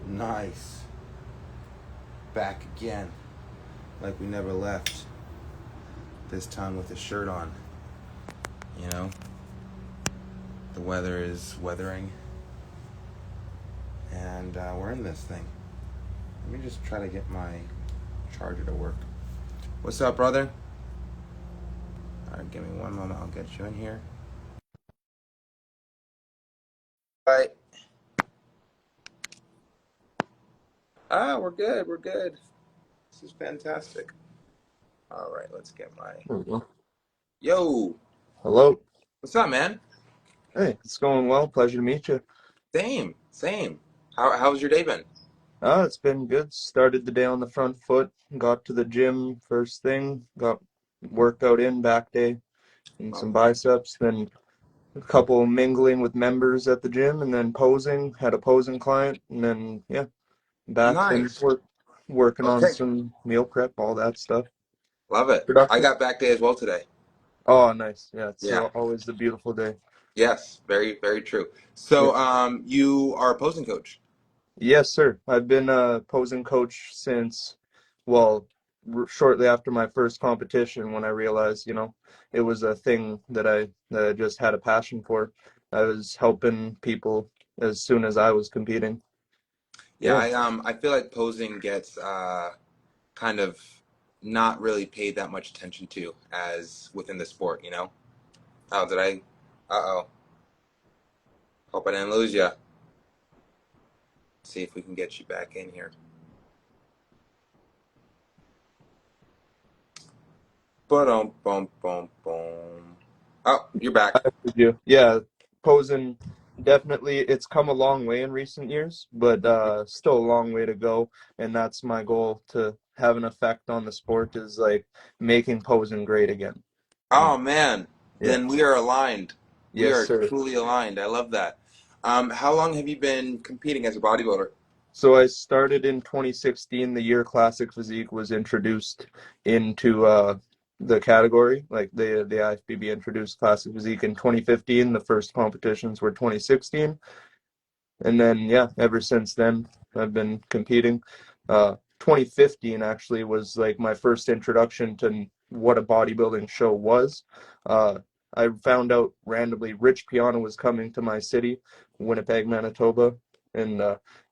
Nice. Back again. Like we never left. This time with a shirt on. You know? The weather is weathering. And we're in this thing. Let me just try to get my charger to work. What's up, brother? Alright, give me one moment. I'll get you in here. Alright. We're good. We're good. This is fantastic. Alright, let's get my. There we go. Yo! Hello. What's up, man? Hey, it's going well. Pleasure to meet you. Same. Same. How's your day been? It's been good. Started the day on the front foot. Got to the gym first thing. Got workout in back day and Love some that. biceps. Then a couple mingling with members at the gym, and then posing. Had a posing client, and then yeah, back then Nice. working on Okay. some meal prep, all that stuff. Love it. I Productive. got back day as well today. Oh, nice. Yeah, it's Yeah. always the beautiful day. Yes. Very, very true. Yeah. So, you are a posing coach. Yes, sir. I've been a posing coach since, well, shortly after my first competition when I realized, it was a thing that I just had a passion for. I was helping people as soon as I was competing. Yeah, Yeah. I feel like posing gets kind of not really paid that much attention to as within the sport, you know? Oh, did I? Uh-oh. Hope I didn't lose you. See if we can get you back in here. Boom, boom, boom, boom. Oh, you're back. I heard you. Yeah, posing definitely it's come a long way in recent years, but still a long way to go. And that's my goal to have an effect on the sport is like making posing great again. Oh And man, yeah. then we are aligned. We Yes, are sir. truly aligned. I love that. How long have you been competing as a bodybuilder? So I started in 2016, the year Classic Physique was introduced into the category. Like the IFBB introduced Classic Physique in 2015. The first competitions were 2016. And then, yeah, ever since then, I've been competing. 2015 actually was like my first introduction to what a bodybuilding show was. Uh, I found out randomly Rich Piana was coming to my city, Winnipeg, Manitoba, and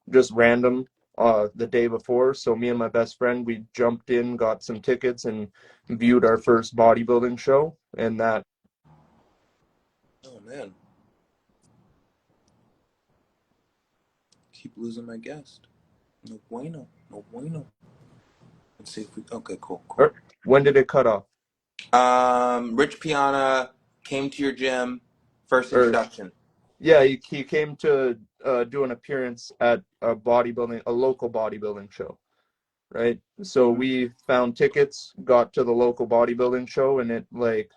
just random the day before. So me and my best friend, we jumped in, got some tickets, and viewed our first bodybuilding show. And that Oh man, keep losing my guest. No bueno, no bueno. Let's see if we. Okay, cool, cool. when did it cut off? Rich Piana came to your gym. First Or introduction. yeah, he came to do an appearance at a local bodybuilding show, right? So we found tickets, got to the local bodybuilding show, and it like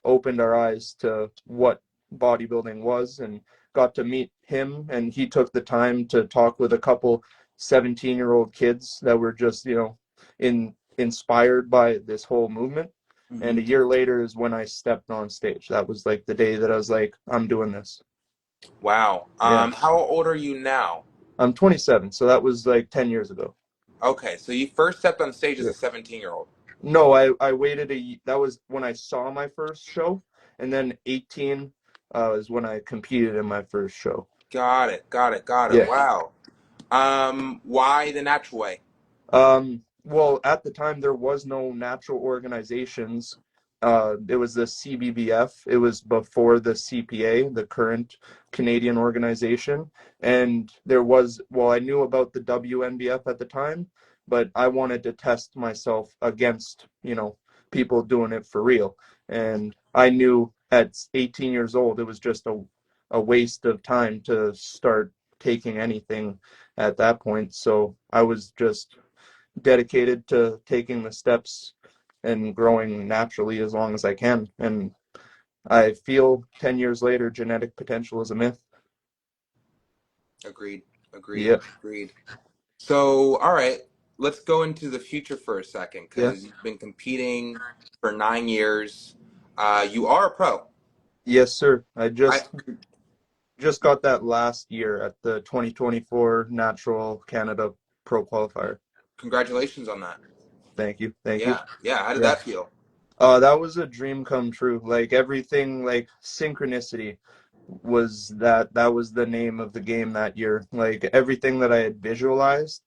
opened our eyes to what bodybuilding was, and got to meet him, and he took the time to talk with a couple 17-year-old kids that were just, inspired by this whole movement. And Mm-hmm. a year later is when I stepped on stage. That was like the day that I was like, I'm doing this. Wow. Yeah. How old are you now? I'm 27, so that was like 10 years ago. Okay, so you first stepped on stage as Yeah. a 17-year-old. No, I waited that was when I saw my first show, and then 18 is when I competed in my first show. Got it, got it, got it. Yeah. Wow. Why the natural way? Well, at the time there was no natural organizations. It was the CBBF. It was before the CPA, the current Canadian organization. And well, I knew about the WNBF at the time, but I wanted to test myself against, people doing it for real. And I knew at 18 years old, it was just a waste of time to start taking anything at that point. So I was just dedicated to taking the steps and growing naturally as long as I can. And I feel 10 years later, genetic potential is a myth. Agreed, agreed, Yeah, agreed. So, all right, let's go into the future for a second yeah. because you've been competing for 9 years. You are a pro. Yes, sir. I I just just got that last year at the 2024 Natural Canada Pro Qualifier. Congratulations on that. Thank you, thank you. Yeah, yeah. How did Yeah. that feel? That was a dream come true. Like everything, like synchronicity that was the name of the game that year. Like everything that I had visualized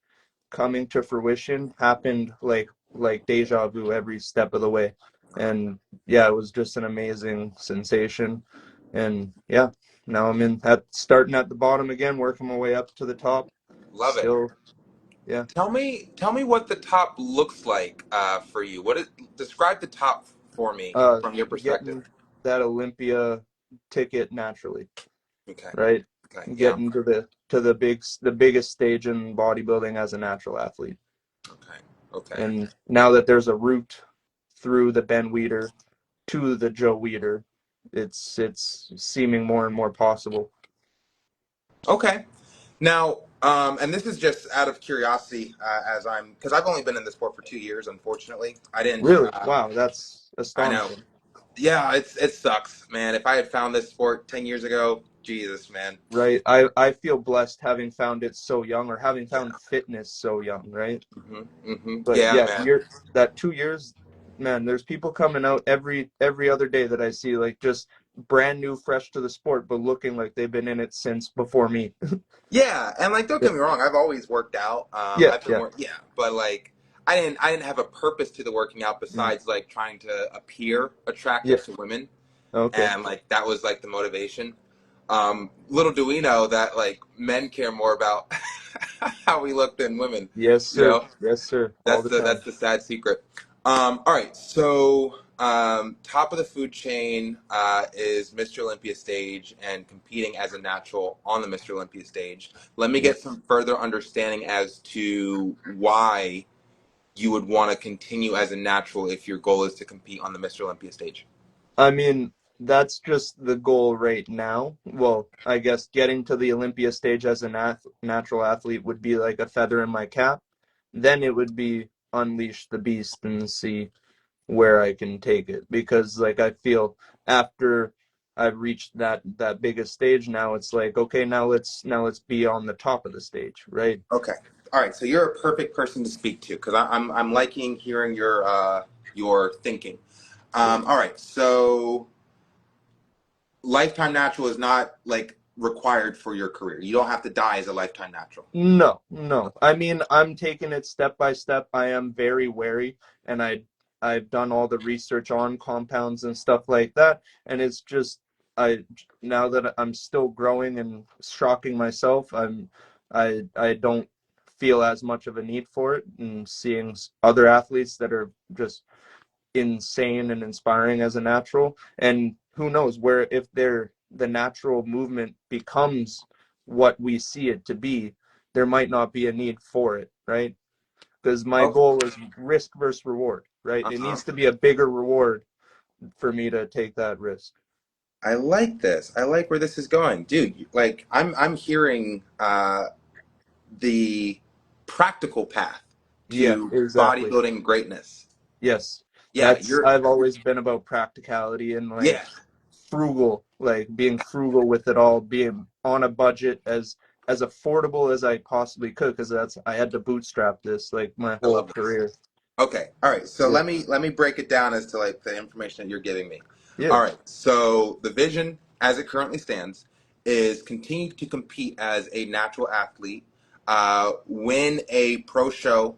coming to fruition happened like deja vu every step of the way. And yeah, it was just an amazing sensation. And yeah, now I'm in at starting at the bottom again, working my way up to the top. Love it. Still, yeah. Tell me what the top looks like for you. Describe the top for me Uh, from your perspective. Getting that Olympia ticket naturally, Okay. right? Okay. Yeah. Getting to the biggest stage in bodybuilding as a natural athlete. Okay. Okay. And now that there's a route through the Ben Weeder to the Joe Weeder, it's seeming more and more possible. Okay. Now, and this is just out of curiosity, because I've only been in the sport for 2 years. Unfortunately, I didn't. Really? Wow, that's I know. astonishing. Yeah, it sucks, man. If I had found this sport 10 years ago, Jesus, man. Right. I feel blessed having found it so young or having Yeah. found fitness so young, right? But Yeah, yeah, man. that 2 years, man, there's people coming out every other day that I see like just brand new, fresh to the sport, but looking like they've been in it since before me. Yeah, and like, don't Yeah, get me wrong. I've always worked out. yeah, I've been yeah, more, yeah, but like, I didn't have a purpose to the working out mm, besides like trying to appear yeah. attractive to women, Okay. and like that was like the motivation. Little do we know that like men care more about how we look than women. Yes, You sir. know, Yes, sir. All that's the the time. sad secret. All right, so top of the food chain is Mr. Olympia stage and competing as a natural on the Mr. Olympia stage. Let me Yeah. get some further understanding as to why you would want to continue as a natural if your goal is to compete on the Mr. Olympia stage. I mean, that's just the goal right now. Well, I guess getting to the Olympia stage as a natural athlete would be like a feather in my cap. Then it would be unleash the beast and see where I can take it. Because like I feel after I've reached that biggest stage now, it's like, okay, now let's be on the top of the stage, right? Okay. All right. So you're a perfect person to speak to because I'm liking hearing your thinking. Sure. All right. So lifetime natural is not like required for your career. You don't have to die as a lifetime natural. No, no. I mean, I'm taking it step by step. I am very wary, and I've done all the research on compounds and stuff like that, and it's just I now that I'm still growing and shocking myself, I don't feel as much of a need for it, and seeing other athletes that are just insane and inspiring as a natural. And who knows where if they're the natural movement becomes what we see it to be, there might not be a need for it, right? Because my Okay. goal is risk versus reward, right? It Uh-huh. needs to be a bigger reward for me to take that risk. I like this. I like where this is going, dude. Like I'm hearing the practical path Yeah, to exactly. bodybuilding greatness. Yes, Yeah, that's you're. I've always been about practicality and Yeah, like frugal, like being frugal with it all, being on a budget as affordable as I possibly could, because that's I had to bootstrap this like my I whole love this. career. Okay. All right. So Yeah, let me break it down as to like the information that you're giving me. yeah, All right. So the vision as it currently stands is continue to compete as a natural athlete, win a pro show,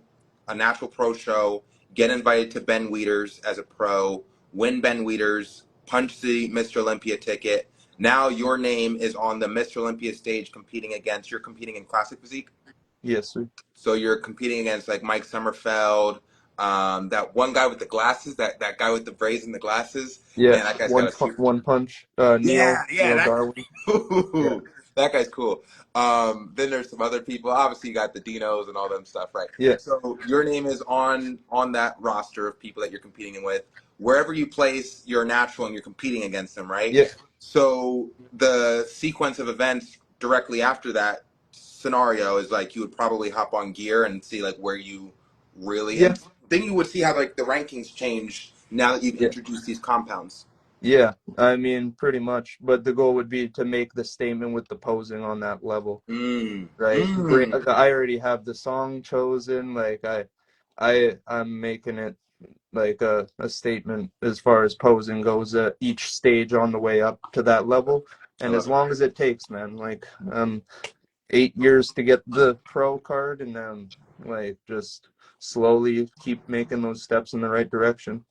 a natural pro show, get invited to Ben Weeders as a pro, win Ben Weeders, punch the Mr. Olympia ticket. Now your name is on the Mr. Olympia stage you're competing in classic physique. yes, sir. So you're competing against like Mike Sommerfeld, that one guy with the glasses, that guy with the braids and the glasses. Yeah, Man, that guy's got a super. one punch. Yeah, yeah, Neil that Darwin. Yeah, that guy's cool. Then there's some other people. Obviously, you got the Dinos and all them stuff, right? yeah, So your name is on that roster of people that you're competing with. Wherever you place, you're a natural and you're competing against them, right? yeah, So the sequence of events directly after that scenario is like you would probably hop on gear and see like where you really yeah, and then you would see how like the rankings change now that you've yeah. introduced these compounds. Yeah, I mean, pretty much. But the goal would be to make the statement with the posing on that level, Mm, right? mm. I already have the song chosen. I'm making it like a statement as far as posing goes at each stage on the way up to that level. I And as love it. long as it takes, man, 8 years to get the pro card, and then like just slowly keep making those steps in the right direction.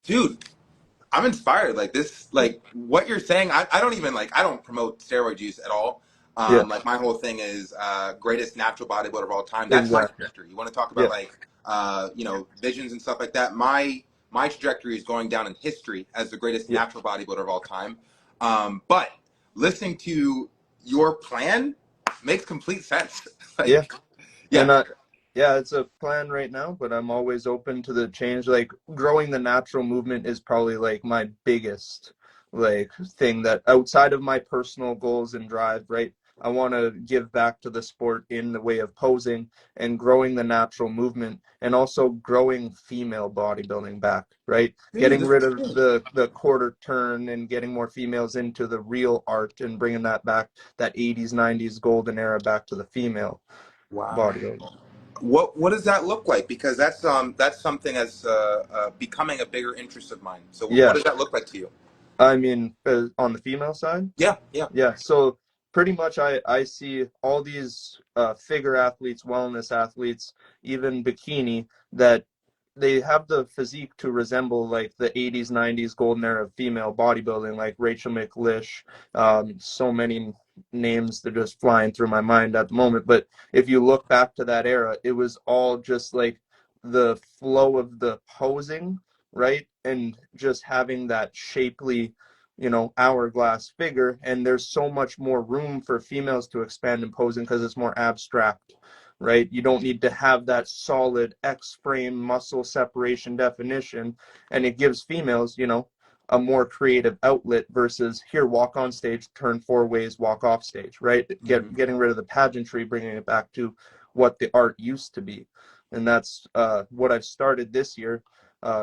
Dude, I'm inspired. Like this, like what you're saying. I don't even like. I don't promote steroid use at all. Yeah, Like my whole thing is greatest natural bodybuilder of all time. That's my exactly. trajectory. You want to talk about Yeah, like visions and stuff like that. My trajectory is going down in history as the greatest yeah, natural bodybuilder of all time. But listening to your plan makes complete sense. yeah. Like yeah. And yeah, it's a plan right now, but I'm always open to the change. Like growing the natural movement is probably like my biggest like thing that outside of my personal goals and drive, right? I want to give back to the sport in the way of posing and growing the natural movement and also growing female bodybuilding back, right? Dude, Getting this rid is of good. the quarter turn and getting more females into the real art and bringing that back, that 80s, 90s golden era back to the female Wow. bodybuilding. What does that look like? Because that's something that's becoming a bigger interest of mine. So what Yeah, does that look like to you? I mean, on the female side, Yeah, yeah. yeah. So pretty much, I see all these figure athletes, wellness athletes, even bikini that they have the physique to resemble like the 80s, 90s golden era of female bodybuilding, like Rachel McLish. So many names that are just flying through my mind at the moment. But if you look back to that era, it was all just like the flow of the posing, right? And just having that shapely, hourglass figure. And there's so much more room for females to expand in posing because it's more abstract, right? You don't need to have that solid X frame muscle separation definition. And it gives females, a more creative outlet versus here, walk on stage, turn four ways, walk off stage, right? Hmm. Getting rid of the pageantry, bringing it back to what the art used to be. And that's what I've started this year.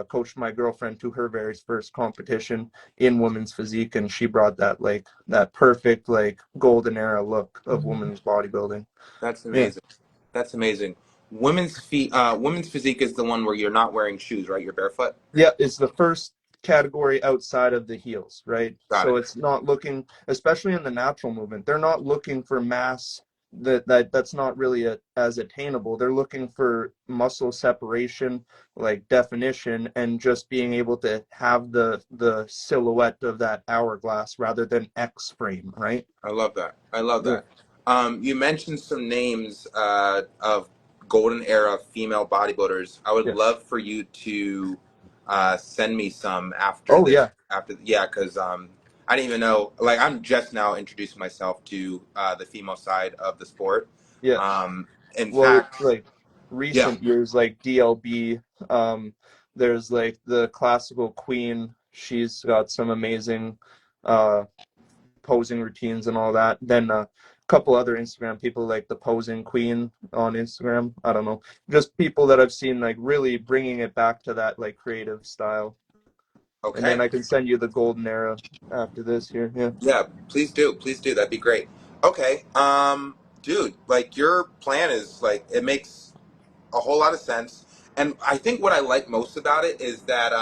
Coached my girlfriend to her very first competition in women's physique, and she brought that perfect like golden era look of women's bodybuilding. That's Yeah, amazing. That's amazing. Women's physique is the one where you're not wearing shoes, right? You're barefoot. yeah, it's the first category outside of the heels, right? Got So it. it's not looking, especially in the natural movement, they're not looking for mass that's not really as attainable. They're looking for muscle separation, like definition, and just being able to have the silhouette of that hourglass rather than X frame, right? I love that. I love Yeah, that. You mentioned some names of golden era female bodybuilders. I would yeah. love for you to send me some after Oh this. yeah, After yeah, because I didn't even know. Like I'm just now introducing myself to the female side of the sport. yeah. In Well, fact, like yeah. recent years, like DLB, um, there's like the classical queen. She's got some amazing uh, posing routines and all that. Then a couple other Instagram people like the posing queen on Instagram. I don't know, just people that I've seen like really bringing it back to that like creative style. And then Okay. I can send you the golden era after this here. Yeah, Yeah. Please do. Please do. That'd be great. Okay. Dude, like your plan is like it makes a whole lot of sense. And I think what I like most about it is that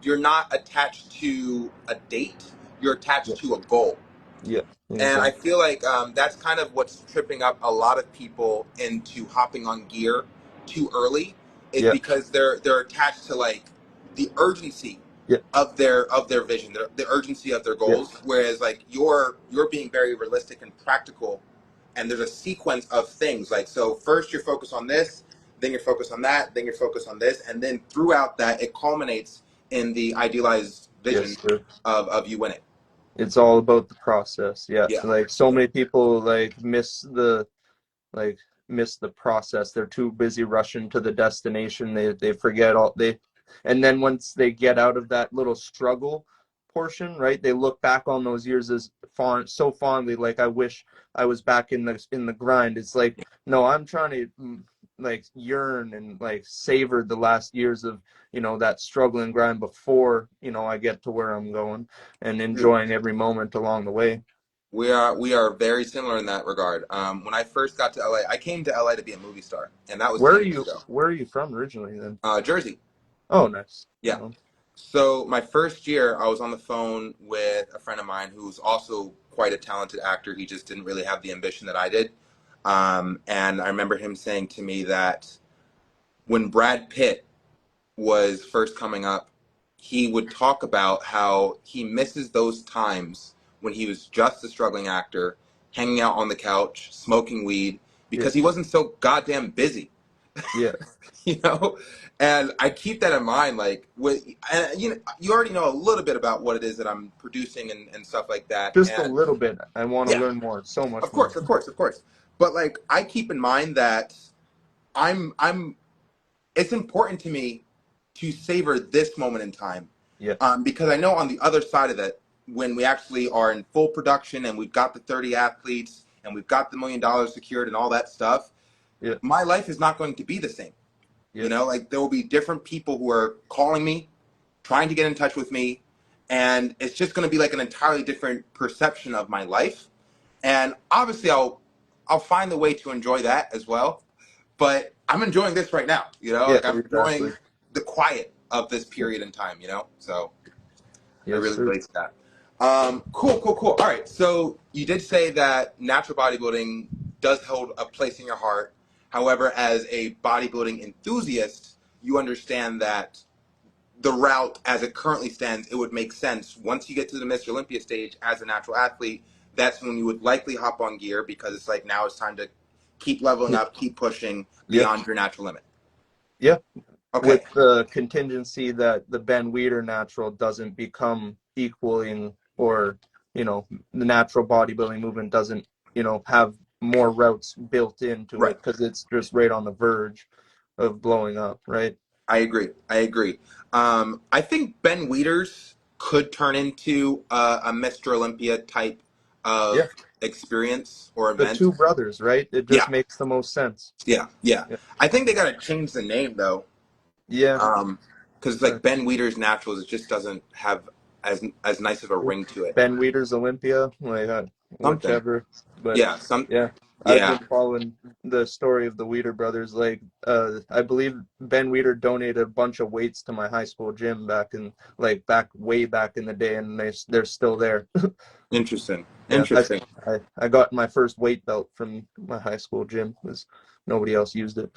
you're not attached to a date, you're yeah, attached to a goal. yeah, And I exactly. feel like that's kind of what's tripping up a lot of people into hopping on gear too early, is Yeah, because they're attached to like the urgency yeah, of their vision, the urgency of their yeah, goals. Whereas like you're being very realistic and practical, and there's a sequence of things. Like so, first you're focused on this, then you're focused on that, then you're focused on this, and then throughout that it culminates in the idealized vision yes, sir. of you winning. It's all about the process. Yeah. Yeah. Like so many people like miss the process. They're too busy rushing to the destination. They forget all they and then once they get out of that little struggle portion, right? They look back on those years as so fondly like I wish I was back in the grind. It's like no, I'm trying to like yearn and like savor the last years of, that struggle and grind before, I get to where I'm going and Dude, enjoying every moment along the way. we are very similar in that regard. When I first got to LA, I came to LA to be a movie star, and that was Where 10 are years you ago. where are you from originally then? Jersey. Oh, nice. Yeah. Right on. So my first year, I was on the phone with a friend of mine who's also quite a talented actor. He just didn't really have the ambition that I did. And I remember him saying to me that when Brad Pitt was first coming up, he would talk about how he misses those times when he was just a struggling actor, hanging out on the couch, smoking weed, Yeah. because he wasn't so goddamn busy. Yeah. you know and I keep that in mind, like with and you already know a little bit about what it is that I'm producing and stuff like that. Just a And little bit. I want to yeah, learn more, so of much more. course, of course, of course. But like, I keep in mind that I'm it's important to me to savor this moment in time, Yeah. because I know on the other side of that, when we actually are in full production and we've got the 30 athletes and we've got the $1 million secured and all that stuff, Yeah. my life is not going to be the same. Yeah. Like, there will be different people who are calling me, trying to get in touch with me, and it's just going to be like an entirely different perception of my life. And obviously, I'll find the way to enjoy that as well. But I'm enjoying this right now. Yeah, Like, I'm exactly. enjoying the quiet of this period in time. So I Yes, really sir. relate to that. Cool, cool, cool. All right. So you did say that natural bodybuilding does hold a place in your heart. However, as a bodybuilding enthusiast, you understand that the route as it currently stands, it would make sense once you get to the Mr. Olympia stage as a natural athlete. That's when you would likely hop on gear, because it's like, now it's time to keep leveling Yeah. up, keep pushing Yeah. beyond your natural limit. Yeah. Okay, With the contingency that the Ben Weider natural doesn't become equaling, or, the natural bodybuilding movement doesn't, have more routes built into right. it because it's just right on the verge of blowing up, right? I agree. I agree. I think Ben Wieters could turn into a Mr. Olympia type Yeah. of experience or The event. two brothers, right? It Yeah, just makes the most sense. yeah, yeah. Yeah. I think they got to change the name though, Yeah. because Uh, like Ben Wieters Naturals, it just doesn't have as nice of a ring to it. Ben Weider's Olympia, like, Something. whichever. But Yeah. yeah, I've Yeah. been following the story of the Weider brothers. Like, I believe Ben Weider donated a bunch of weights to my high school gym back way back in the day, and they're still there. Interesting. Yeah, Interesting. I got my first weight belt from my high school gym because nobody else used it.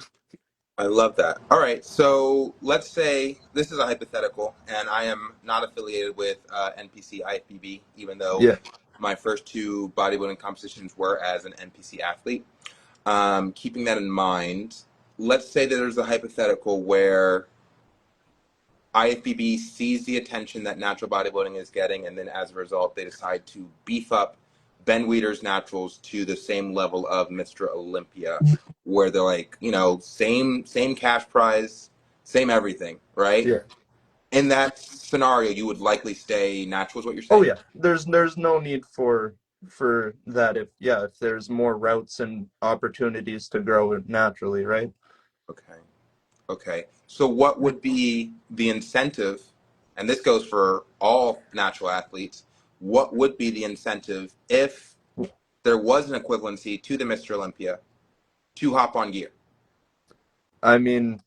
I love that. All right, so let's say this is a hypothetical, and I am not affiliated with NPC IFBB, even though Yeah, my first two bodybuilding competitions were as an NPC athlete. Keeping that in mind, let's say that there's a hypothetical where IFBB sees the attention that natural bodybuilding is getting, and then as a result, they decide to beef up Ben Weider's naturals to the same level of Mr. Olympia, where they're like, same cash prize, same everything, right? yeah. In that scenario, you would likely stay natural, is what you're Oh saying? yeah, there's no need for that if there's more routes and opportunities to grow it naturally, right? Okay. Okay. So what would be the incentive? And this goes for all natural athletes. What would be the incentive if there was an equivalency to the Mr. Olympia to hop on gear? I mean,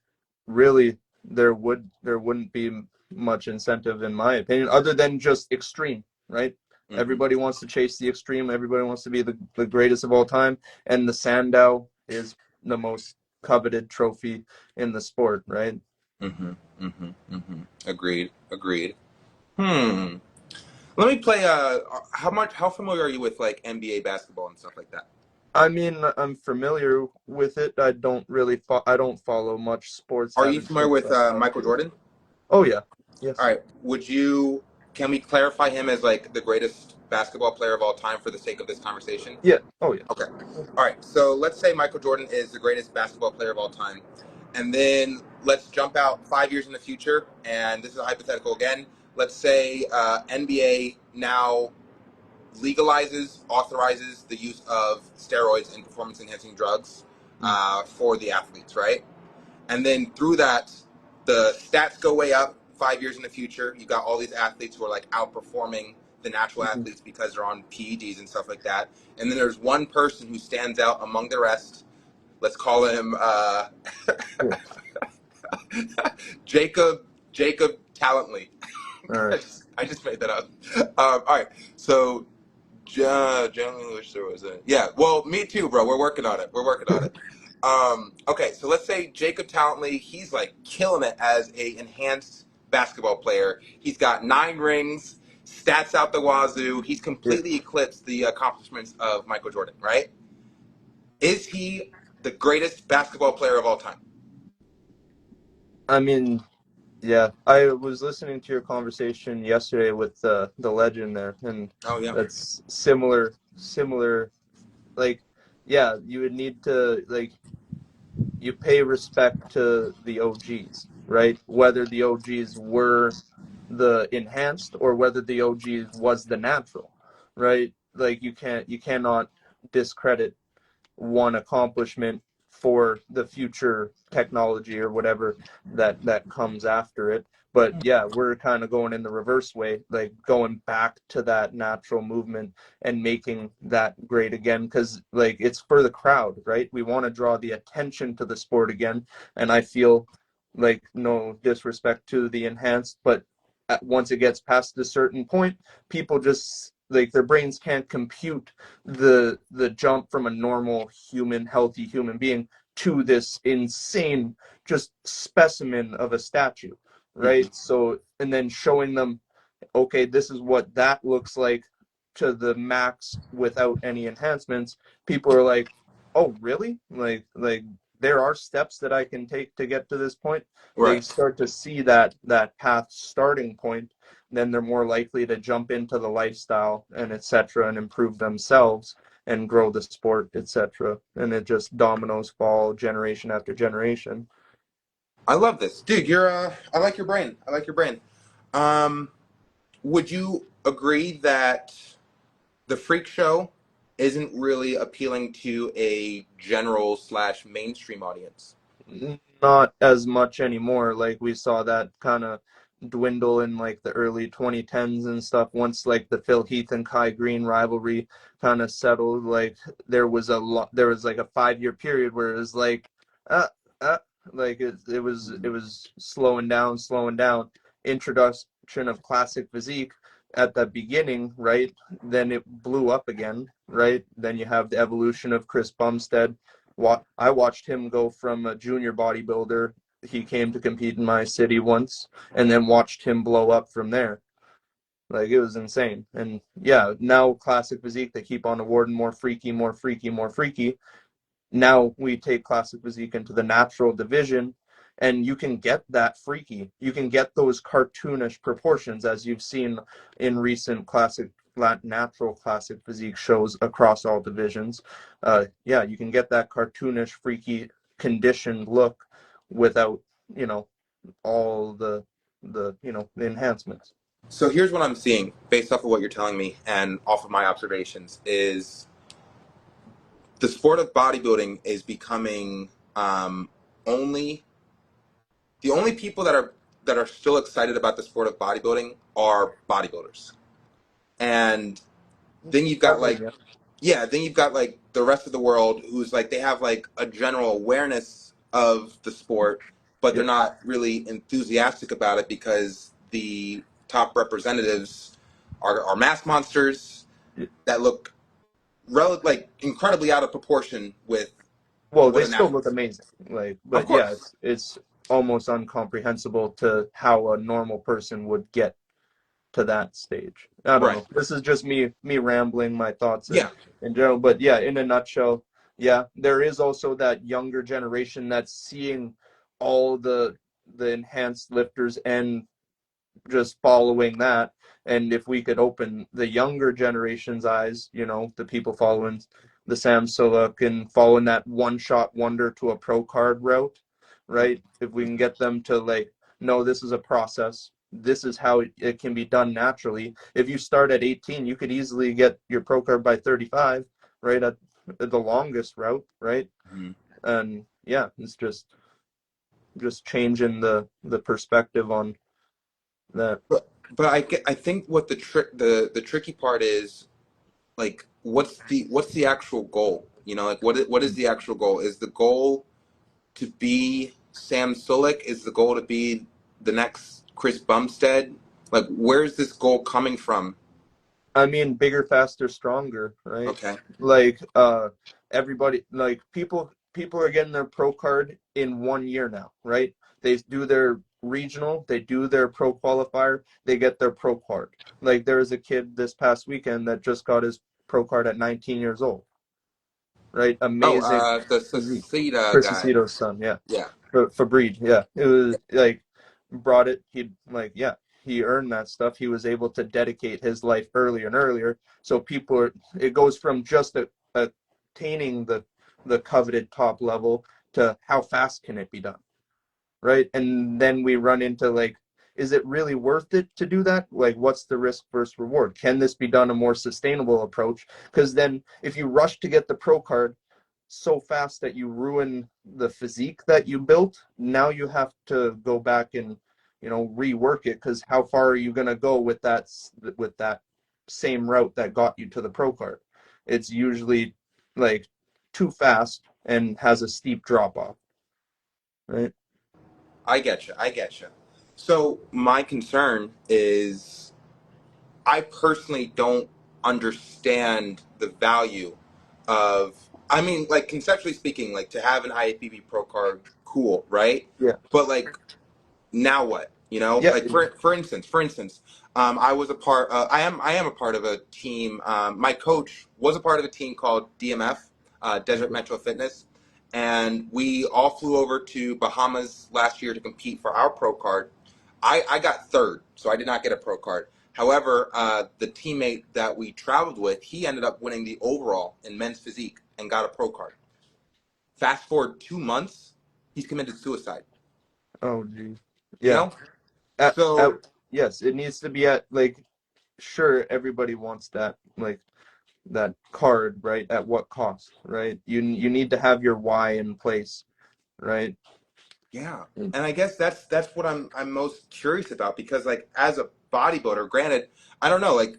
really, there wouldn't be much incentive in my opinion, other than just extreme, right? Mm-hmm. Everybody wants to chase the extreme. Everybody wants to be the greatest of all time, and the Sandow is the most coveted trophy in the sport, right? Mm-hmm. Mm-hmm. Mm-hmm. Agreed. Agreed. Hmm. Let me play. How familiar are you with like NBA basketball and stuff like that? I mean, I'm familiar with it. I don't follow much sports. Are you Haven't familiar since with I Michael started. Jordan? Oh yeah, All yes, right. Can we clarify him as like the greatest basketball player of all time for the sake of this conversation? yeah, oh yeah, Okay. All right. So let's say Michael Jordan is the greatest basketball player of all time. And then let's jump out 5 years in the future. And this is a hypothetical again. Let's say NBA now authorizes the use of steroids and performance enhancing drugs. Mm. for the athletes, right? And then through that, the stats go way up 5 years in the future. You got all these athletes who are like outperforming the natural Mhm. athletes because they're on PEDs and stuff like that. And then there's one person who stands out among the rest. Let's call him Yeah. Jacob Talently. All right. I just made that up. All right, so generally wish there was a yeah. Well, me too, bro. We're working on it. We're working on it. Okay, so let's say Jacob Talently, he's like killing it as a enhanced basketball player. He's got 9 rings, stats out the wazoo. He's Yeah. completely eclipsed the accomplishments of Michael Jordan, right? Is he the greatest basketball player of all time? I mean, yeah, I was listening to your conversation yesterday with the legend there, and Oh yeah. that's similar. Like, yeah, you would need to like you pay respect to the OGs, right? Whether the OGs were the enhanced or whether the OGs was the natural, right? Like you cannot discredit one accomplishment for the future technology or whatever that comes after it. But yeah, we're kind of going in the reverse way, like going back to that natural movement and making that great again, because like it's for the crowd, right? We want to draw the attention to the sport again. And I feel like, no disrespect to the enhanced, but once it gets past a certain point, people just like their brains can't compute the jump from a normal human, healthy human being to this insane just specimen of a statue, Mm-hmm. right? So, and then showing them, okay, this is what that looks like to the max without any enhancements. People are like, oh, really? Like there are steps that I can take to get to this point. They Right. start to see that path starting point, then they're more likely to jump into the lifestyle and etc. and improve themselves and grow the sport, etc. And it just dominoes fall generation after generation. I love this, dude. You're I like your brain. I like your brain. Um, would you agree that the freak show isn't really appealing to a general slash mainstream audience? Not as much anymore. Like we saw that kind of dwindle in like the early 2010s and stuff. Once like the Phil Heath and Kai Green rivalry kind of settled, like there was like a 5 year period where it was like, uh, uh, like it was slowing down. Introduction of classic physique at the beginning, right? Then it blew up again, right? Then you have the evolution of Chris Bumstead. I watched him go from a junior bodybuilder. He came to compete in my city once, and then watched him blow up from there. Like it was insane. And yeah, now classic physique, they keep on awarding more freaky, more freaky, more freaky. Now we take classic physique into the natural division, and you can get that freaky. You can get those cartoonish proportions as you've seen in recent natural classic physique shows across all divisions. Yeah, you can get that cartoonish, freaky, conditioned look without, you know, all the enhancements. So here's what I'm seeing based off of what you're telling me and off of my observations is the sport of bodybuilding is becoming only the only people that are still excited about the sport of bodybuilding are bodybuilders. And then you've got All in, like yeah. yeah, then you've got like the rest of the world who's like they have like a general awareness of the sport, but they're Yeah. not really enthusiastic about it because the top representatives are mass monsters Yeah. that look like incredibly out of proportion with Well, what they an still athlete. look amazing. Like, Of but yeah, course, it's almost incomprehensible to how a normal person would get to that stage. I don't right? know. This is just me rambling my thoughts Yeah. in general. But yeah, in a nutshell, yeah, there is also that younger generation that's seeing all the enhanced lifters and just following that. And if we could open the younger generation's eyes, the people following the Sam Sulek and following that one shot wonder to a pro card route, right? If we can get them to like, no, this is a process. This is how it can be done naturally. If you start at 18, you could easily get your pro card by 35, right? At the longest route, right? Mhm. And yeah, it's just changing the perspective on that. But I think what the tricky part is, like, what's the actual goal? You know, like what is the actual goal? Is the goal to be Sam Sulek? Is the goal to be the next Chris Bumstead? Like, where's this goal coming from? I mean, bigger, faster, stronger, right? Okay. Like, everybody, like people are getting their pro card in 1 year now, right? They do their regional, they do their pro qualifier, they get their pro card. Like, there was a kid this past weekend that just got his pro card at 19 years old, right? Oh, Amazing the physique. Sasita Chris guy. Aceto's son, yeah. Yeah. For Breed, yeah. It was like brought it. He like yeah. He earned that stuff. He was able to dedicate his life earlier and earlier. So people are. It goes from just attaining the coveted top level to how fast can it be done, right? And then we run into like, is it really worth it to do that? Like, what's the risk versus reward? Can this be done a more sustainable approach? Because then if you rush to get the pro card so fast that you ruin the physique that you built, now you have to go back and rework it, because how far are you going to go with that same route that got you to the pro card? It's usually like too fast and has a steep drop off, right? I get you. I get you. So my concern is, I personally don't understand the value of. I mean, like, conceptually speaking, like, to have an IFBB Pro card, cool, right? Yeah. But like, now what? You know, Yeah. like, for instance, I was a part. I am a part of a team. My coach was a part of a team called DMF, Desert Okay. Metro Fitness, and we all flew over to Bahamas last year to compete for our pro card. I got third, so I did not get a pro card. However, the teammate that we traveled with, he ended up winning the overall in men's physique and got a pro card. Fast forward 2 months, he's committed suicide. Oh, geez. You Yeah. know, At so yes, it needs to be at like, sure, everybody wants that, like, that card, right? At what cost, right? You need to have your why in place, right? yeah, and I guess that's what I'm most curious about, because, like, as a bodybuilder, granted, I don't know, like,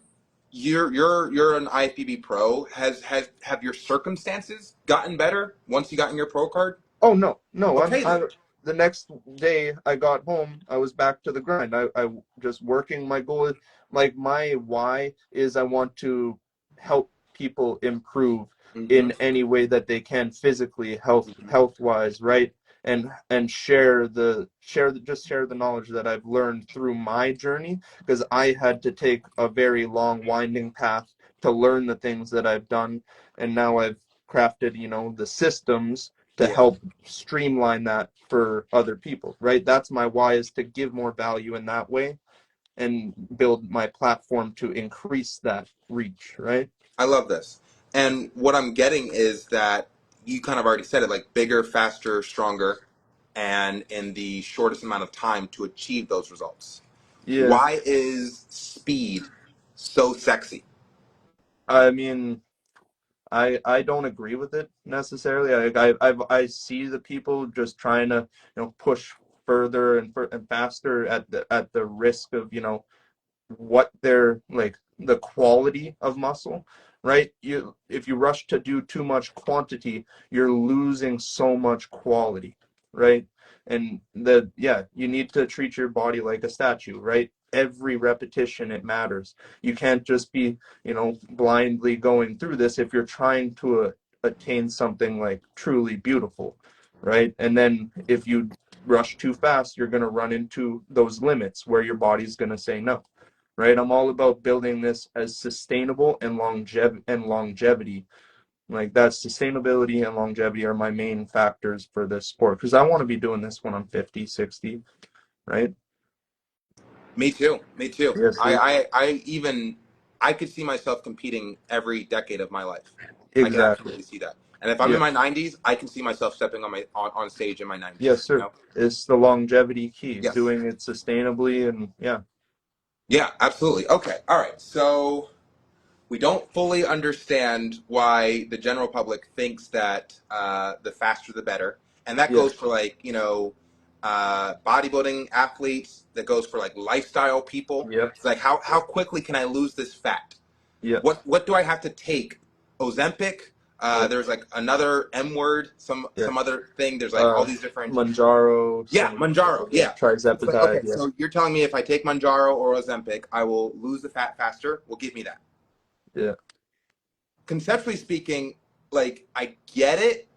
you're an IFBB pro. Has have your circumstances gotten better once you got in your pro card? Oh no, no, Okay, I then. the next day I got home, I was back to the grind. I just working. My goal is, like, my why is I want to help people improve Mm-hmm. in any way that they can, physically, Mm-hmm. health wise, right? And share the knowledge that I've learned through my journey, because I had to take a very long winding path to learn the things that I've done, and now I've crafted, the systems to Yeah, help streamline that for other people, right? That's my why, is to give more value in that way and build my platform to increase that reach, right? I love this. And what I'm getting is that you kind of already said it, like, bigger, faster, stronger, and in the shortest amount of time to achieve those results. Yeah. Why is speed so sexy? I mean, I don't agree with it necessarily. I see the people just trying to, push further and faster at the risk of, what they're like, the quality of muscle, right? If you rush to do too much quantity, you're losing so much quality, right? And you need to treat your body like a statue, right? Every repetition, it matters. You can't just be, blindly going through this if you're trying to attain something like truly beautiful, right? And then if you rush too fast, you're going to run into those limits where your body's going to say no, right? I'm all about building this as sustainable and longevity. Like, that sustainability and longevity are my main factors for this sport, because I want to be doing this when I'm 50, 60, right? Me too. Me too. Yes, sir. I could see myself competing every decade of my life. I could Exactly. absolutely see that. And if I'm in Yeah. my 90s, I can see myself stepping on stage in my Yes, 90s. You sir. know? It's the longevity key, Yes. doing it sustainably, and yeah. Yeah. Absolutely. Okay. All right. So we don't fully understand why the general public thinks that the faster the better, and that Yeah, goes for like bodybuilding athletes. That goes for like lifestyle people. yeah, It's like how quickly can I lose this fat? yeah, What do I have to take? Ozempic. yeah, There's like another M word, yeah. some other thing. There's like all Uh, these different. Manjaro, Yeah, some Manjaro. yeah, Yeah. It's like okay, trizepatide. Yeah, so you're telling me if I take Manjaro or Ozempic, I will lose the fat faster? Well, give me that. yeah. Conceptually speaking, like I get it,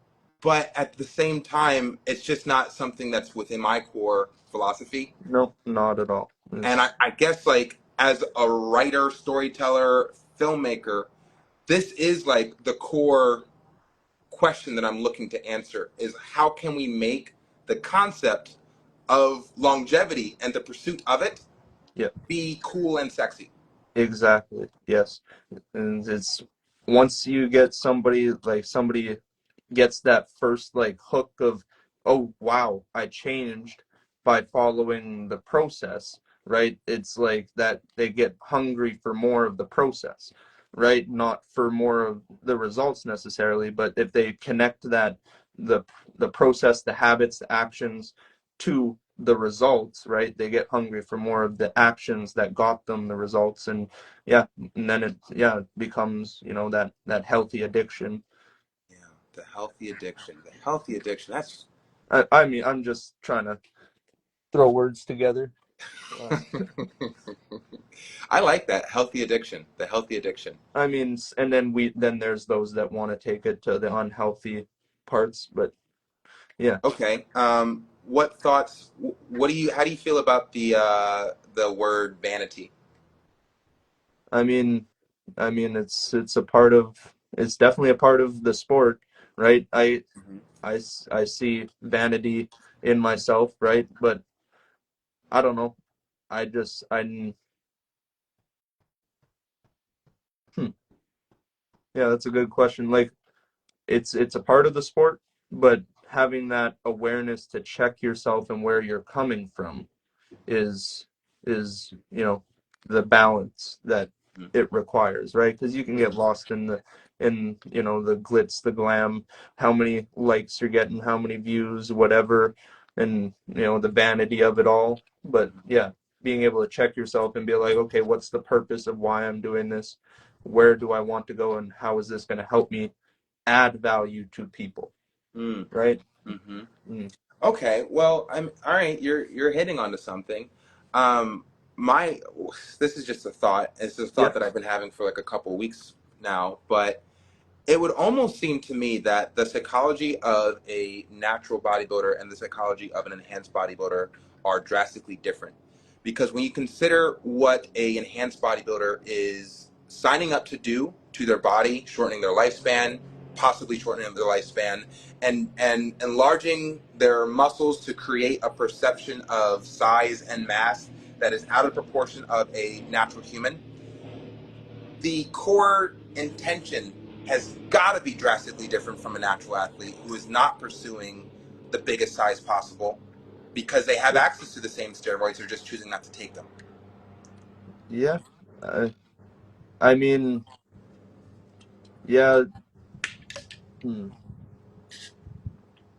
but at the same time, it's just not something that's within my core philosophy. No, not at all. And It's I guess like as a writer, storyteller, filmmaker, this is like the core question that I'm looking to answer is how can we make the concept of longevity and the pursuit of it yeah, be cool and sexy? exactly. Yes, and it's once you get somebody gets that first like hook of, oh wow, I changed by following the process, right? It's like that they get hungry for more of the process, right? Not for more of the results necessarily, but if they connect that the the process, the habits, the actions to the results, right? They get hungry for more of the actions that got them the results, and yeah, and then it becomes, that healthy addiction. Yeah, the healthy addiction. The healthy addiction. That's I mean, I'm just trying to throw words together. Uh, I like that healthy addiction. The healthy addiction. I mean, and then there's those that want to take it to the unhealthy parts, but yeah, Okay. What thoughts? What do you? How do you feel about the word vanity? I mean, it's definitely a part of the sport, right? Mhm. I see vanity in myself, right? But I don't know. I just I hmm, yeah, that's a good question. Like it's a part of the sport, but having that awareness to check yourself and where you're coming from is is the balance that it requires, right? Because you can get lost in the glitz, the glam, how many likes you're getting, how many views, whatever, and the vanity of it all. But yeah, being able to check yourself and be like, okay, what's the purpose of why I'm doing this? Where do I want to go, and how is this going to help me add value to people, Mm, right? mm-hmm. Mm. Okay. Well, I'm all right. You're hitting onto something. Um, my this is just a thought. It's a Yeah, thought that I've been having for like a couple of weeks now, but it would almost seem to me that the psychology of a natural bodybuilder and the psychology of an enhanced bodybuilder are drastically different. Because when you consider what a enhanced bodybuilder is signing up to do to their body, shortening their lifespan, possibly shortening their lifespan, and enlarging their muscles to create a perception of size and mass that is out of proportion of a natural human, the core intention has got to be drastically different from a natural athlete who is not pursuing the biggest size possible because they have yeah, access to the same steroids, they're just choosing not to take them. yeah. Uh, I mean, yeah, hmm.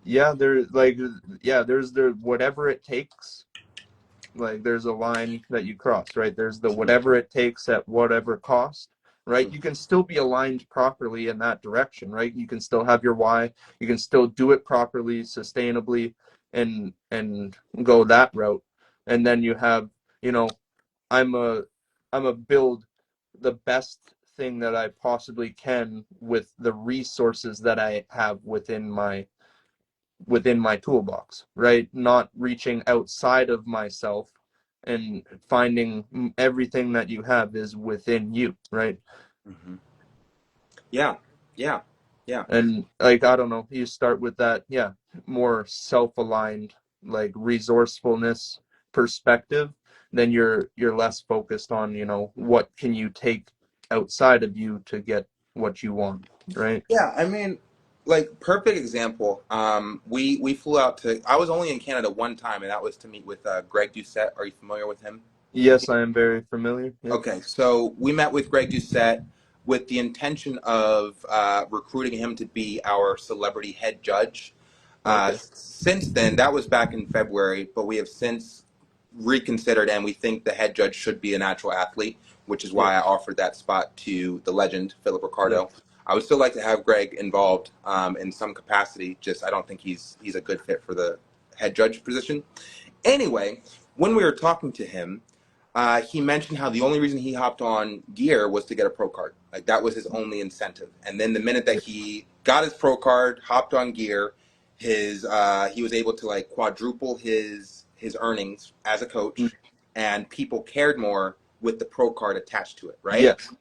Yeah, there's the whatever it takes. Like there's a line that you cross, right? There's the whatever it takes at whatever cost, right? You can still be aligned properly in that direction, right? You can still have your why, you can still do it properly, sustainably, and go that route. And then you have, you know, I'm a I'm a build the best thing that I possibly can with the resources that I have within my toolbox, right? Not reaching outside of myself and finding everything that you have is within you, right? Mm-hmm. Yeah, yeah, yeah. And like, I don't know, you start with that, yeah, more self-aligned, like resourcefulness perspective, then you're less focused on, what can you take outside of you to get what you want, right? Yeah, I mean, like perfect example. We flew out to. I was only in Canada one time, and that was to meet with Greg Doucette. Are you familiar with him? Yes, I am very familiar. Yeah. Okay, so we met with Greg Doucette. with the intention of recruiting him to be our celebrity head judge. Okay. Since then, that was back in February, but we have since reconsidered, and we think the head judge should be a natural athlete, which is Yeah. why I offered that spot to the legend, Philip Yeah. Ricardo. I would still like to have Greg involved in some capacity. Just I don't think he's a good fit for the head judge position. Anyway, when we were talking to him, he mentioned how the only reason he hopped on gear was to get a pro card. Like that was his only incentive. And then the minute that Yeah. he got his pro card, hopped on gear, his he was able to like quadruple his earnings as a Mm. coach, and people cared more with the pro card attached to it. Right? Yes.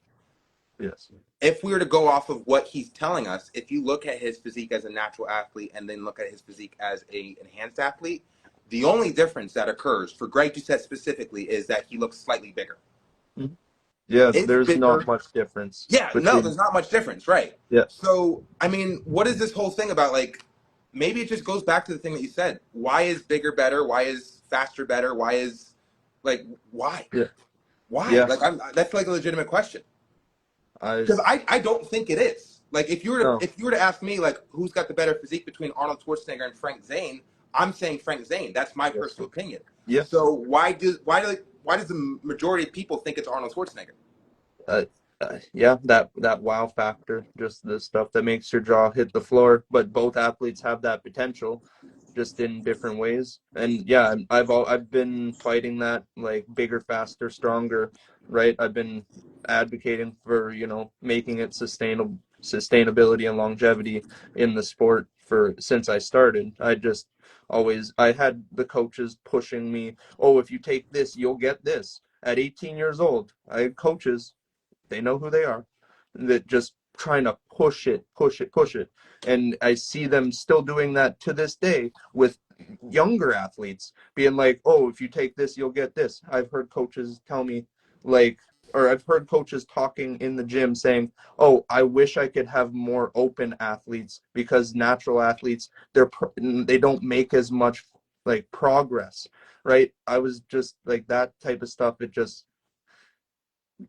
Yes. If we were to go off of what he's telling us, if you look at his physique as a natural athlete and then look at his physique as a enhanced athlete, the only difference that occurs for Greg Doucette specifically is that he looks slightly bigger. Mhm. Yeah, Is there's not bigger. much difference Yeah, no, between. there's not much difference, right? Yeah. So, I mean, what is this whole thing about? Like, maybe it just goes back to the thing that you said. Why is bigger better? Why is faster better? Why is like why? Yeah. Why? Yeah. Like, that's like a legitimate question. I Because I don't think it is. Like no. if you were to ask me like who's got the better physique between Arnold Schwarzenegger and Frank Zane, I'm saying Frank Zane. That's my Yes. personal opinion. Yeah. So why does the majority of people think it's Arnold Schwarzenegger? uh, yeah, that wow factor, just the stuff that makes your jaw hit the floor. But both athletes have that potential, just in different ways. And yeah, I've been fighting that, like bigger, faster, stronger, right? I've been advocating for, making it sustainability and longevity in the sport for since I started. I had the coaches pushing me, oh, if you take this, you'll get this. At 18 years old, I had coaches, they know who they are, that just trying to push it, push it, push it. And I see them still doing that to this day with younger athletes, being like, oh, if you take this, you'll get this. I've heard coaches tell me, like, or I've heard coaches talking in the gym saying, oh, I wish I could have more open athletes because natural athletes, they don't make as much like progress, right? I was just like that type of stuff. It just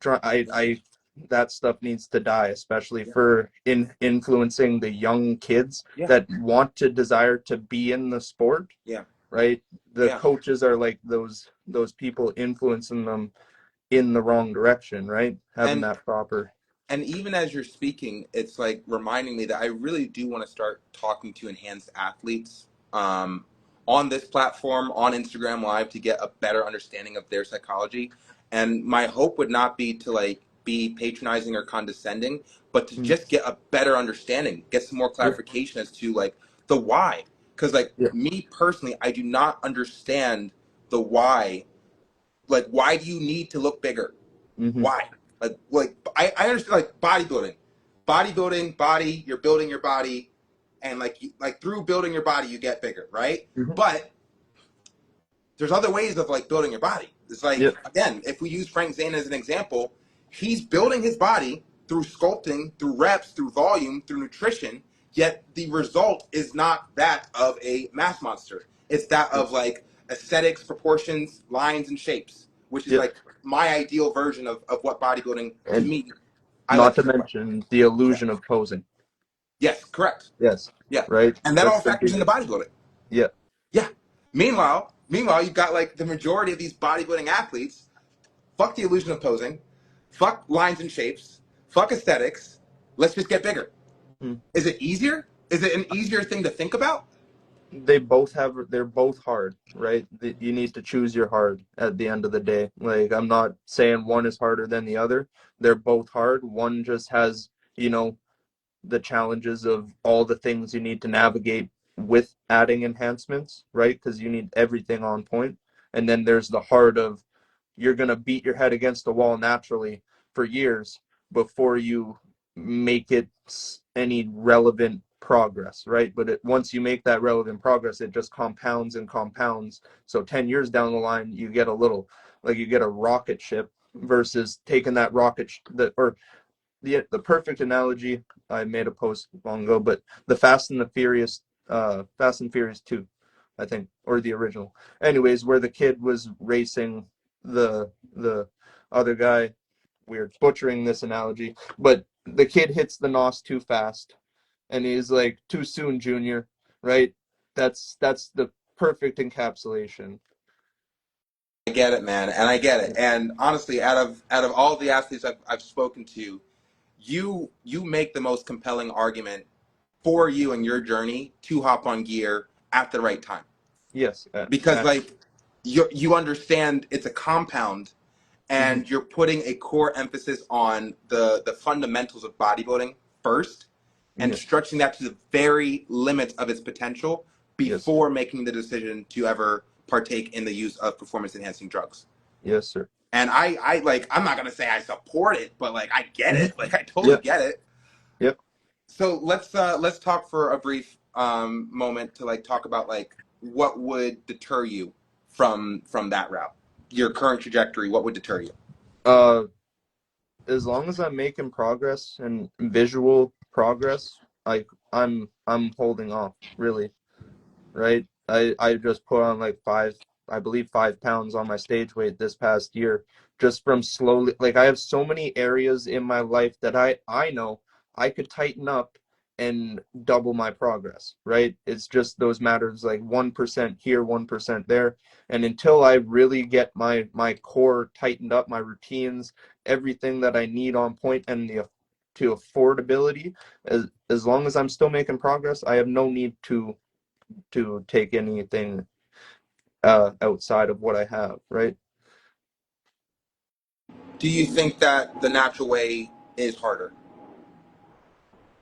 I that stuff needs to die, especially Yeah, for in influencing the young kids yeah, that want to desire to be in the sport, yeah, right? The yeah. coaches are like those people influencing them in the wrong direction, right? Having And that proper. even as you're speaking, it's like reminding me that I really do want to start talking to enhanced athletes on this platform, on Instagram Live, to get a better understanding of their psychology. And my hope would not be to like be patronizing or condescending, but to Mm. just get a better understanding, get some more Yeah. clarification as to like the why. Because like Yeah. me personally, I do not understand the why. Like, why do you need to look bigger? Hmm. Why? I understand like bodybuilding, body. You're building your body, and like through building your body, you get bigger, right? Hmm. But there's other ways of like building your body. It's Yeah. like again, if we use Frank Zane as an example, he's building his body through sculpting, through reps, through volume, through nutrition. Yet the result is not that of a mass monster. It's that Yeah. of like aesthetics, proportions, lines, and shapes, which is Yeah. like my ideal version of what bodybuilding to And me I like not to to think about. mention the Yeah. illusion of posing. Yes, correct. Yes. Yeah. Right. And that all That's the factors into biggest. bodybuilding. Yeah. Yeah. Meanwhile, you've got like the majority of these bodybuilding athletes. Fuck the illusion of posing. Fuck lines and shapes. Fuck aesthetics. Let's just get bigger. Mm. Is it easier? Is it an easier thing to think about? They're both hard, right? You need to choose your hard at the end of the day. Like, I'm not saying one is harder than the other. They're both hard. One just has, you know, the challenges of all the things you need to navigate with adding enhancements, right? Because you need everything on point. And then there's the hard of, you're going to beat your head against the wall naturally for years before you make it any relevant progress, right? But once you make that relevant progress, it just compounds and compounds. So 10 years down the line, you get a little, like, you get a rocket ship versus taking that or the perfect analogy, I made a post long ago, but the Fast and Furious 2, I think, or the original. Anyways, where the kid was racing the other guy, weird butchering this analogy, but the kid hits the nos too fast and he's like too soon junior, right? That's the perfect encapsulation. I get it, man, and I get it. And honestly, out of all the athletes I've spoken to, you make the most compelling argument for you and your journey to hop on gear at the right time, Yes, because like you understand it's a compound, mhm, and you're putting a core emphasis on the fundamentals of bodybuilding first, and yes, stretching that to the very limits of its potential yes, before making the decision to ever partake in the use of performance enhancing drugs. yes, sir. And I like, I'm not gonna say I support it, but like I get Mhm. it. Like I totally Yep, get it. yep. So let's talk for a brief moment to like talk about like what would deter you from that route. Your current trajectory, what would deter you? Uh, as long as I'm making progress and visual progress, like I'm holding off, really. Right? I just put on like I believe 5 pounds on my stage weight this past year, just from slowly. Like I have so many areas in my life that I know I could tighten up and double my progress, right? It's just those matters like 1% here, 1% there. And until I really get my core tightened up, my routines, everything that I need on point and the to affordability, as long as I'm still making progress, I have no need to take anything outside of what I have, right? Do you think that the natural way is harder?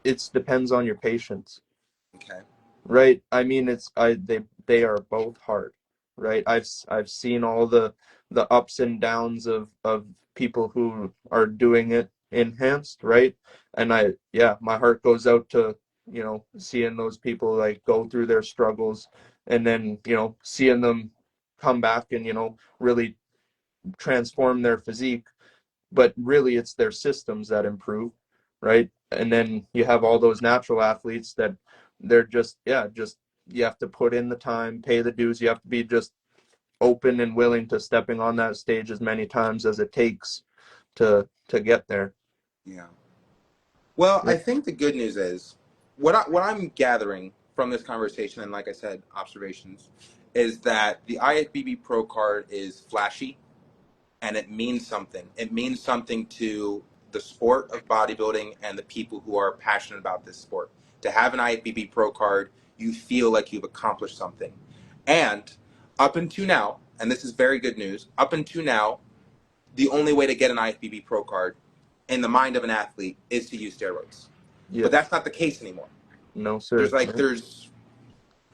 It depends on your patience, Okay. right? I mean, they are both hard, right? I've seen all the ups and downs of people who are doing it enhanced, right? And yeah, my heart goes out to, seeing those people like go through their struggles and then, seeing them come back and, really transform their physique, but really it's their systems that improve, right? And then you have all those natural athletes that they're just, yeah, just you have to put in the time, pay the dues. You have to be just open and willing to stepping on that stage as many times as it takes to get there. Yeah. Well, I Yep. think the good news is what I'm gathering from this conversation, and like I said, observations, is that the IFBB Pro card is flashy and it means something. It means something to the sport of bodybuilding and the people who are passionate about this sport. To have an IFBB Pro card, you feel like you've accomplished something. And up until now, and this is very good news, up until now, the only way to get an IFBB Pro card in the mind of an athlete is to use steroids. But Yes. that's not the case anymore. No, There's sir. like Right. there's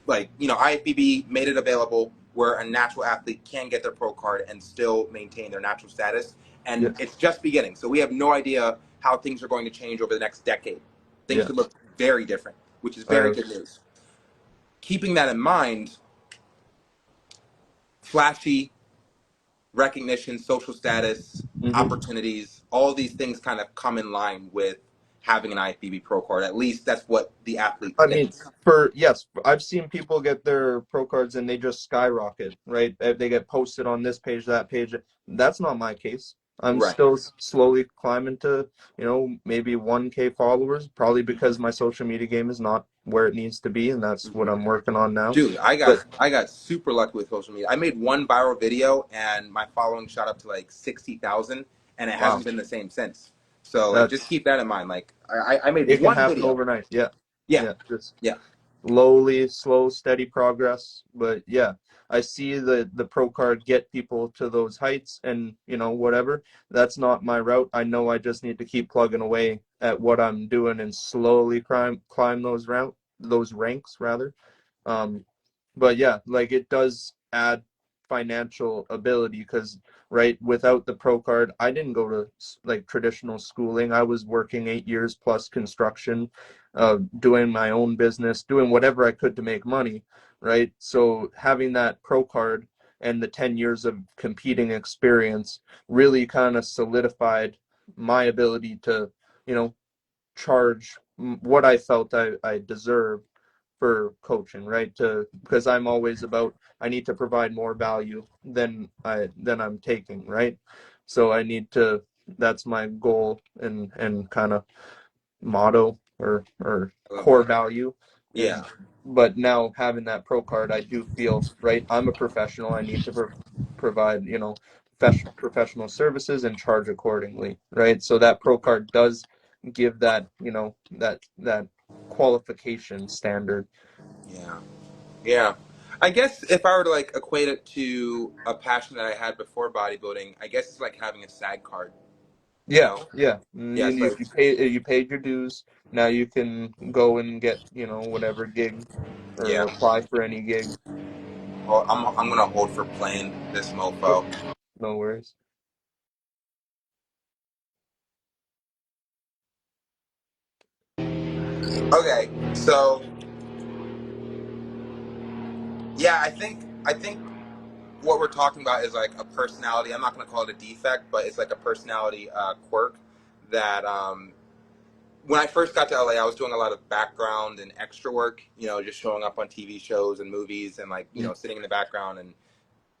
like, IFBB made it available where a natural athlete can get their pro card and still maintain their natural status, and Yes. it's just beginning. So we have no idea how things are going to change over the next decade. Things could Yes. look very different, which is very I. good news. Keeping that in mind, flashy recognition, social status, Mhm. opportunities, all these things kind of come in line with having an IFBB pro card. At least that's what the athlete I mean, thinks. yes, I've seen people get their pro cards and they just skyrocket, right? They get posted on this page, that page. That's not my case. I'm Right. still slowly climbing to, maybe 1K followers, probably because my social media game is not where it needs to be, and that's what Mm-hmm. I'm working on now. Dude, I got But I got super lucky with social media. I made one viral video and my following shot up to like 60,000, and it wow, hasn't been the same since. So like just that's keep that in mind. Like I made it can one happen video. overnight. Yeah. Yeah. Yeah. Just Yeah. slow, steady progress. But yeah, I see the pro card get people to those heights and whatever. That's not my route. I know I just need to keep plugging away at what I'm doing and slowly climb those ranks rather. Um, but yeah, like it does add financial ability because right without the pro card, I didn't go to like traditional schooling. I was working 8 years plus construction, doing my own business, doing whatever I could to make money, right? So having that pro card and the 10 years of competing experience really kind of solidified my ability to, you know, charge what I felt I deserved for coaching, right? To because I'm always about I need to provide more value than I'm taking, right? So I need to, that's my goal and kind of motto or I love core that. value Yeah, is. But now having that pro card, I do feel right. I'm a professional. I need to provide professional services and charge accordingly, right? So that pro card does give that that qualification standard. yeah, yeah. I guess if I were to like equate it to a passion that I had before bodybuilding, I guess it's like having a SAG card. You Yeah, know? yeah. Yeah, You, it's like, you paid your dues. Now you can go and get whatever gig or yeah. apply for any gig. Well, I'm gonna hold for playing this Yep, mofo. no worries. Okay, so yeah, I think what we're talking about is like a personality. I'm not gonna call it a defect, but it's like a personality quirk that when I first got to LA, I was doing a lot of background and extra work. Just showing up on TV shows and movies and like Mm, sitting in the background and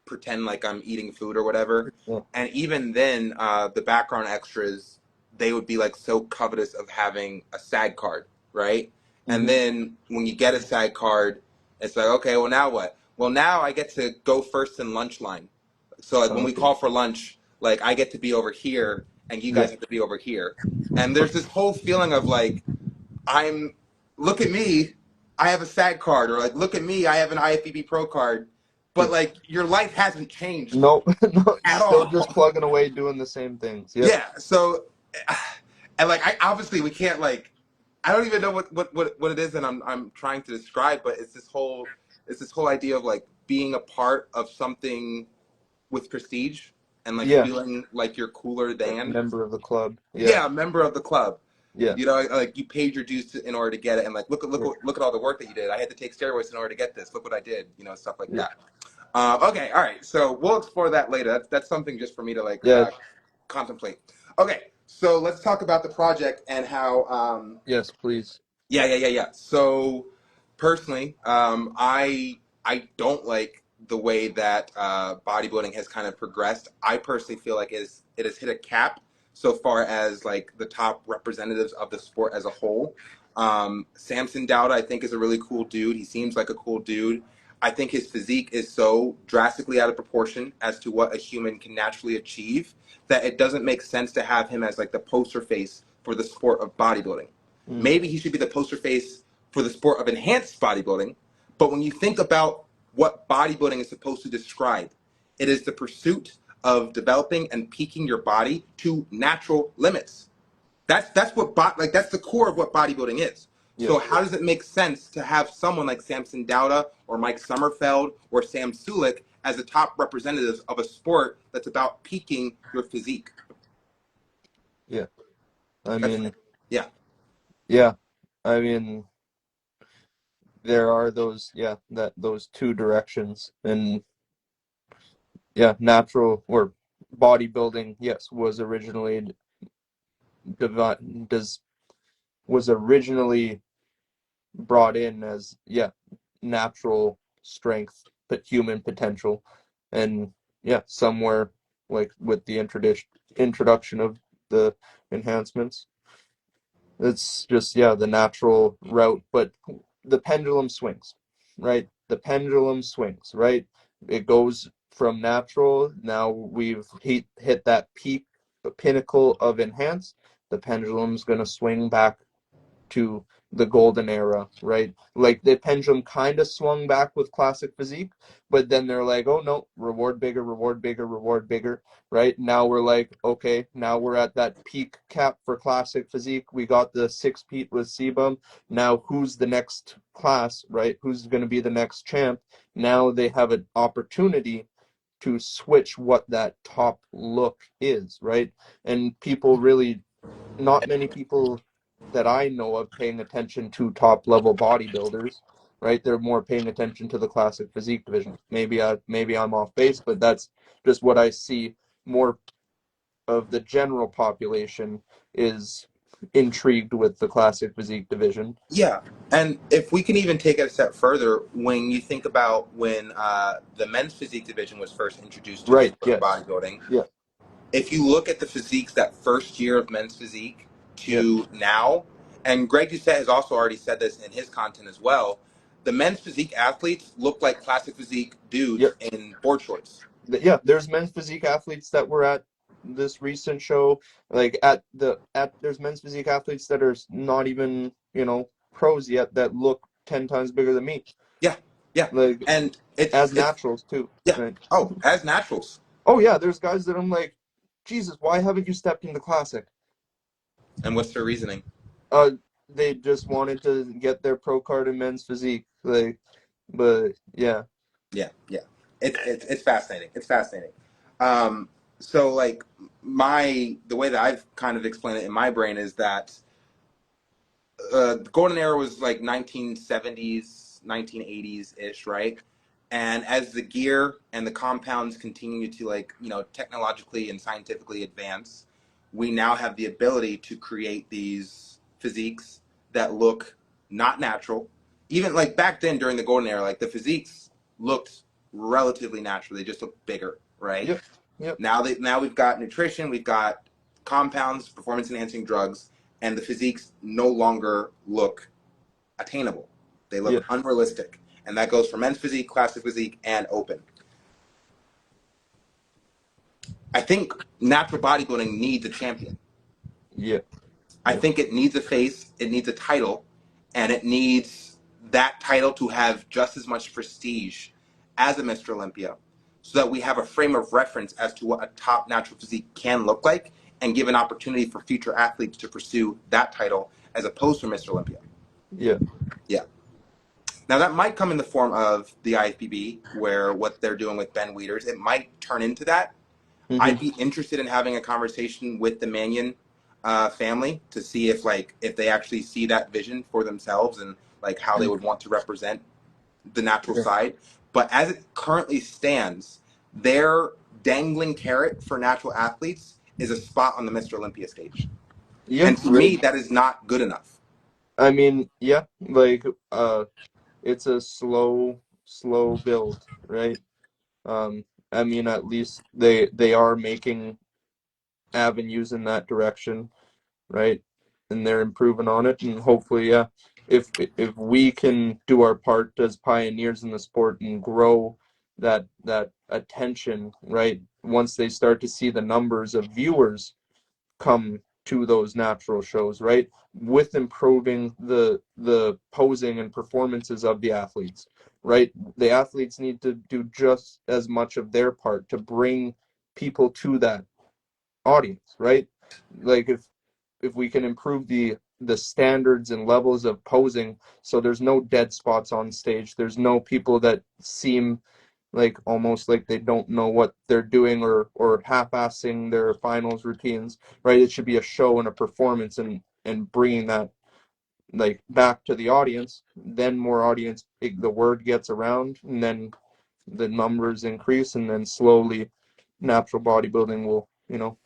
pretend like I'm eating food or whatever. yeah. And even then, the background extras, they would be like so covetous of having a SAG card, right? And Hmm. then when you get a SAG card, it's like, okay, well, now what? Well, now I get to go first in lunch line. So like when we Sounds good. call for lunch, like I get to be over here and you Yeah. guys have to be over here. And there's this whole feeling of like, I'm, look at me, I have a SAG card, or like, look at me, I have an IFBB Pro card. But Yeah. like, your life hasn't changed No, no, at still just all. plugging away doing the same things. Yep. Yeah. So, and like, I obviously we can't like, I don't even know what it is that I'm trying to describe, but it's this whole idea of like being a part of something with prestige and like Yeah. feeling like you're cooler than. Member of the club. Yeah. Yeah, a member of the club. Yeah. Like you paid your dues in order to get it, and like Yeah. look at all the work that you did. I had to take steroids in order to get this. Look what I did. Stuff like Yeah. that. Okay, all right. So we'll explore that later. That's something just for me to like Yeah. contemplate. Okay, so let's talk about the project and how Yes, please. yeah. So personally, I don't like the way that bodybuilding has kind of progressed. I personally feel like it has hit a cap so far as like the top representatives of the sport as a whole. Samson Dowda, I think, is a really cool dude. He seems like a cool dude. I think his physique is so drastically out of proportion as to what a human can naturally achieve that it doesn't make sense to have him as like the poster face for the sport of bodybuilding. Mm, Maybe he should be the poster face for the sport of enhanced bodybuilding. But when you think about what bodybuilding is supposed to describe, it is the pursuit of developing and peaking your body to natural limits. That's what like that's the core of what bodybuilding is. yeah. So how does it make sense to have someone like Samson Dowda or Mike Sommerfeld or Sam Sulik as the top representatives of a sport that's about peaking your physique? Yeah. I That's mean, yeah, yeah. I mean, there are those two directions, and yeah, natural or bodybuilding, yes, was originally does was originally brought in as natural strength but human potential, and somewhere like with the introduction of the enhancements, it's just the natural route, but the pendulum swings, right? The pendulum swings, right? It goes from natural. Now we've hit that peak, the pinnacle of enhanced. The pendulum's going to swing back to the golden era, right? Like the pendulum kind of swung back with classic physique, but then they're like, oh no, reward bigger, reward bigger, reward bigger, right? Now we're like, okay, now we're at that peak cap for classic physique. We got the 6 peat with Sebum. Now who's the next class, right? Who's going to be the next champ? Now they have an opportunity to switch what that top look is, right? And people really, not many people that I know of paying attention to top level bodybuilders, right? They're more paying attention to the classic physique division. Maybe I'm off base, but that's just what I see. More of the general population is intrigued with the classic physique division. yeah. And if we can even take it a step further, when you think about when the men's physique division was first introduced to the Right, sport of yes. bodybuilding, Yeah. if you look at the physiques that first year of men's physique Yep. to now, and Greg Doucette has also already said this in his content as well, the men's physique athletes look like classic physique dudes Yep. in board shorts. Yeah, there's men's physique athletes that were at this recent show. Like at there's men's physique athletes that are not even, pros yet that look 10 times bigger than me. Yeah, yeah, Like and as it's naturals too. yeah. Right. Oh, as naturals. Oh yeah, there's guys that I'm like, Jesus, why haven't you stepped in the classic? And what's their reasoning? Uh, they just wanted to get their pro card in men's physique. Like, but yeah. Yeah, yeah. It's fascinating. It's fascinating. So like the way that I've kind of explained it in my brain is that the golden era was like 1970s, 1980s ish, right? And as the gear and the compounds continue to technologically and scientifically advance, we now have the ability to create these physiques that look not natural. Even like back then during the golden era, like the physiques looked relatively natural. They just looked bigger, right? Yep. Yep. Now we've got nutrition, we've got compounds, performance enhancing drugs, and the physiques no longer look attainable. They Yeah. look unrealistic. And that goes for men's physique, classic physique, and open. I think natural bodybuilding needs a champion. Yeah. I Yep. think it needs a face, it needs a title, and it needs that title to have just as much prestige as a Mr. Olympia so that we have a frame of reference as to what a top natural physique can look like and give an opportunity for future athletes to pursue that title as opposed to Mr. Olympia. Yeah. Yeah. Now that might come in the form of the IFBB, where what they're doing with Ben Wieters, it might turn into that. Hmm. I'd be interested in having a conversation with the Mannion family to see if they actually see that vision for themselves and like how they would want to represent the natural Yeah. side. But as it currently stands, their dangling carrot for natural athletes is a spot on the Mr. Olympia stage, Yeah. and to Right. me, that is not good enough. I mean, yeah, like it's a slow build, right? I mean, at least they are making avenues in that direction, right? And they're improving on it, and hopefully, yeah, if we can do our part as pioneers in the sport and grow that attention, right? Once they start to see the numbers of viewers come to those natural shows, right? With improving the posing and performances of the athletes, right? The athletes need to do just as much of their part to bring people to that audience, right? Like if we can improve the standards and levels of posing so there's no dead spots on stage, there's no people that seem like almost like they don't know what they're doing or half-assing their finals routines, right? It should be a show and a performance and bringing that like back to the audience. Then more audience, the word gets around, and then the numbers increase, and then slowly natural bodybuilding will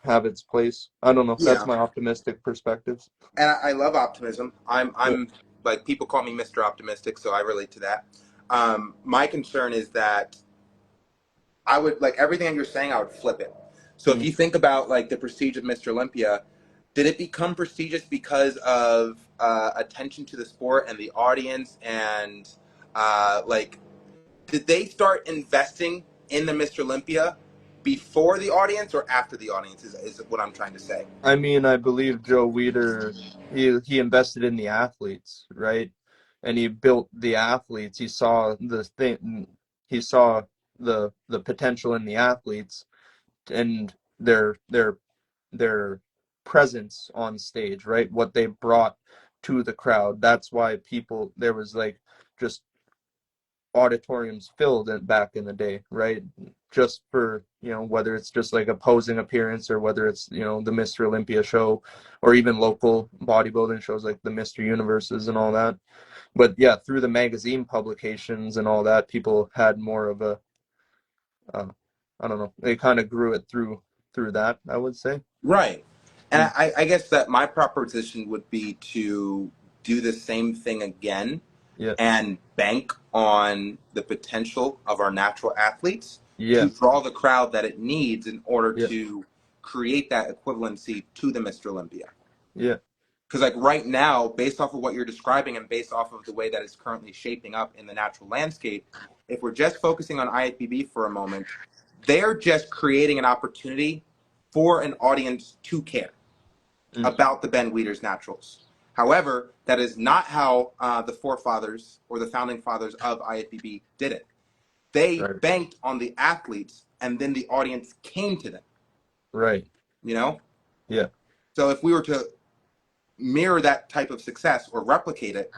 have its place. I don't know. That's Yeah, my optimistic perspectives. and I love optimism. Yeah. I'm like people call me Mr. Optimistic, so I relate to that. My concern is that I would like everything that you're saying. I would flip it. So if Mm. you think about like the prestige of Mr. Olympia, did it become prestigious because of attention to the sport and the audience and like did they start investing in the Mr. Olympia before the audience or after the audience? Is what I'm trying to say. I mean, I believe Joe Weider, he invested in the athletes, right? And he built the athletes. He saw the thing. He saw the potential in the athletes and their presence on stage, right? What they brought to the crowd. That's why people there was like just auditoriums filled back in the day, right? Just for, whether it's just like a posing appearance or whether it's, the Mr. Olympia show or even local bodybuilding shows like the Mr. Universes and all that. But yeah, through the magazine publications and all that, people had more of a, uh, I don't know, they kind of grew it through that, I would say. Right. And Mm. I guess that my proposition would be to do the same thing again Yeah. and bank on the potential of our natural athletes Yeah. to draw the crowd that it needs in order Yeah. to create that equivalency to the Mr. Olympia. Yeah. Because like right now, based off of what you're describing and based off of the way that it's currently shaping up in the natural landscape, if we're just focusing on IFBB for a moment, they're just creating an opportunity for an audience to care Mm. about the Ben Weeders naturals. However, that is not how the forefathers or the founding fathers of IFBB did it. They Right. banked on the athletes, and then the audience came to them. Right. You know, Yeah. so if we were to mirror that type of success or replicate it,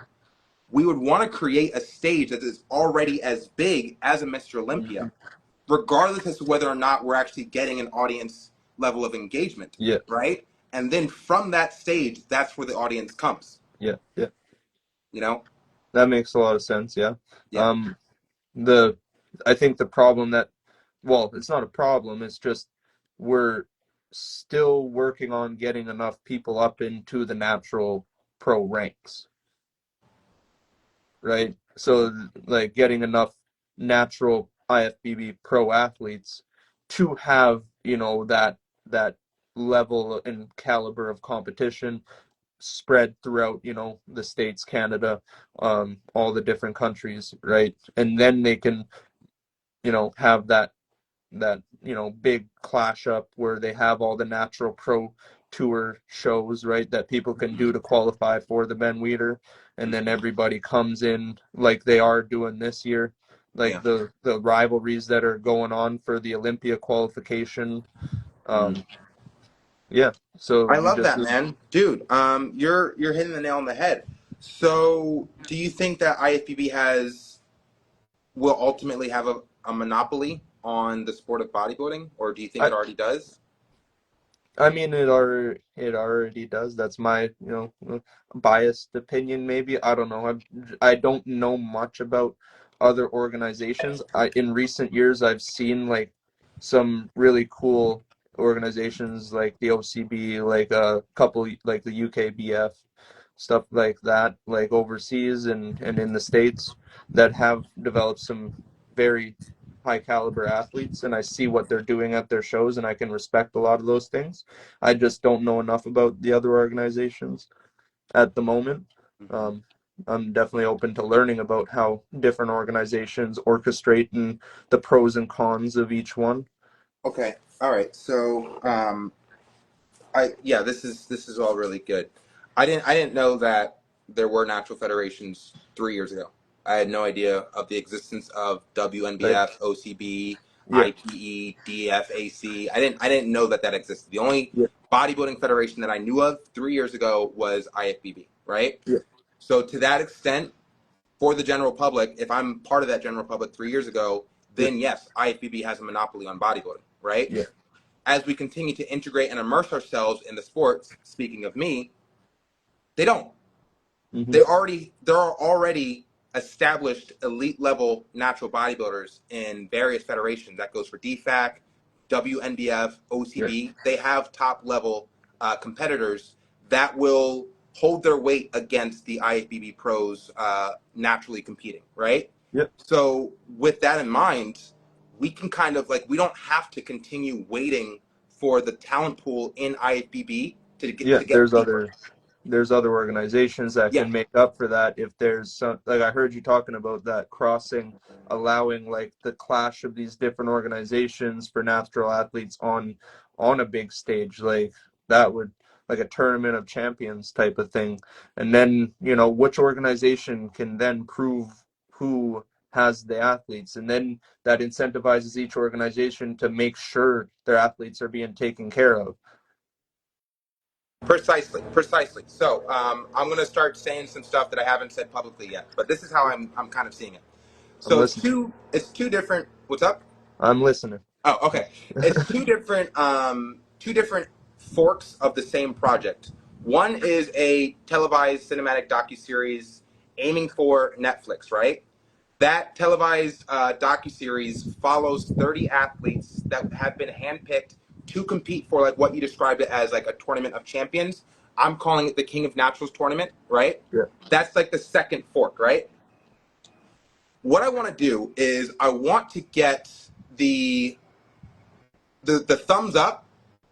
we would want to create a stage that is already as big as a Mr. Olympia, Hmm. regardless as to whether or not we're actually getting an audience level of engagement, Yeah. right? And then from that stage, that's where the audience comes. Yeah. Yeah. You know? That makes a lot of sense. Yeah. Yeah. Um, the I think the problem that, well, it's not a problem, it's just we're still working on getting enough people up into the natural pro ranks, right? Mhm. So like getting enough natural IFBB pro athletes to have, that level and caliber of competition spread throughout, the States, Canada, all the different countries, right? And then they can, have that big clash up where they have all the natural pro tour shows, right, that people can do to qualify for the Ben Weeder, and then Mhm. everybody comes in like they are doing this year, like Yeah. the rivalries that are going on for the Olympia qualification. Mhm. um yeah, so I you love just that, man, dude. You're hitting the nail on the head. So, do you think that IFBB will ultimately have a monopoly on the sport of bodybuilding, or do you think I it already does? I mean, it already does. That's my, biased opinion, maybe. I don't know. I don't know much about other organizations. In recent years, I've seen like some really cool organizations like the OCB, like a couple like the UKBF, stuff like that, like overseas and in the States, that have developed some very high caliber athletes, and I see what they're doing at their shows, and I can respect a lot of those things. I just don't know enough about the other organizations at the moment. Mhm. Um, I'm definitely open to learning about how different organizations orchestrate and the pros and cons of each one. Okay. All right. So, I yeah, this is all really good. I didn't know that there were natural federations 3 years ago. I had no idea of the existence of Right? WNBF, OCB, Yeah. IPE, DFAC. I didn't know that existed. The only Yeah. bodybuilding federation that I knew of 3 years ago was IFBB. Right. Yeah. So to that extent, for the general public, if I'm part of that general public 3 years ago, Yeah. then yes, IFBB has a monopoly on bodybuilding. Right. Yeah. As we continue to integrate and immerse ourselves in the sports, speaking of me, they don't. Hmm. There are already established elite level natural bodybuilders in various federations. That goes for DFAC, WNBF, Yeah. OCB. They have top level competitors that will hold their weight against the IFBB pros naturally competing, right? Yeah. So with that in mind, we can kind of like we don't have to continue waiting for the talent pool in IFBB to get Yeah. to get deeper. There's other organizations that Yeah, can make up for that if there's some, like I heard you talking about that crossing, allowing like the clash of these different organizations for natural athletes on a big stage, like that would, like a tournament of champions type of thing. And then, which organization can then prove who has the athletes, and then that incentivizes each organization to make sure their athletes are being taken care of. precisely, precisely. So I'm going to start saying some stuff that I haven't said publicly yet, but this is how I'm kind of seeing it. I'm So listening. it's two different. What's up? I'm listening. Oh, okay. It's two different forks of the same project. One is a televised cinematic docuseries aiming for Netflix, right? That televised docuseries follows 30 athletes that have been handpicked to compete for like what you described it as like a tournament of champions. I'm calling it the King of Naturals tournament, right? Yeah. That's like the second fork, right? What I want to do is I want to get the thumbs up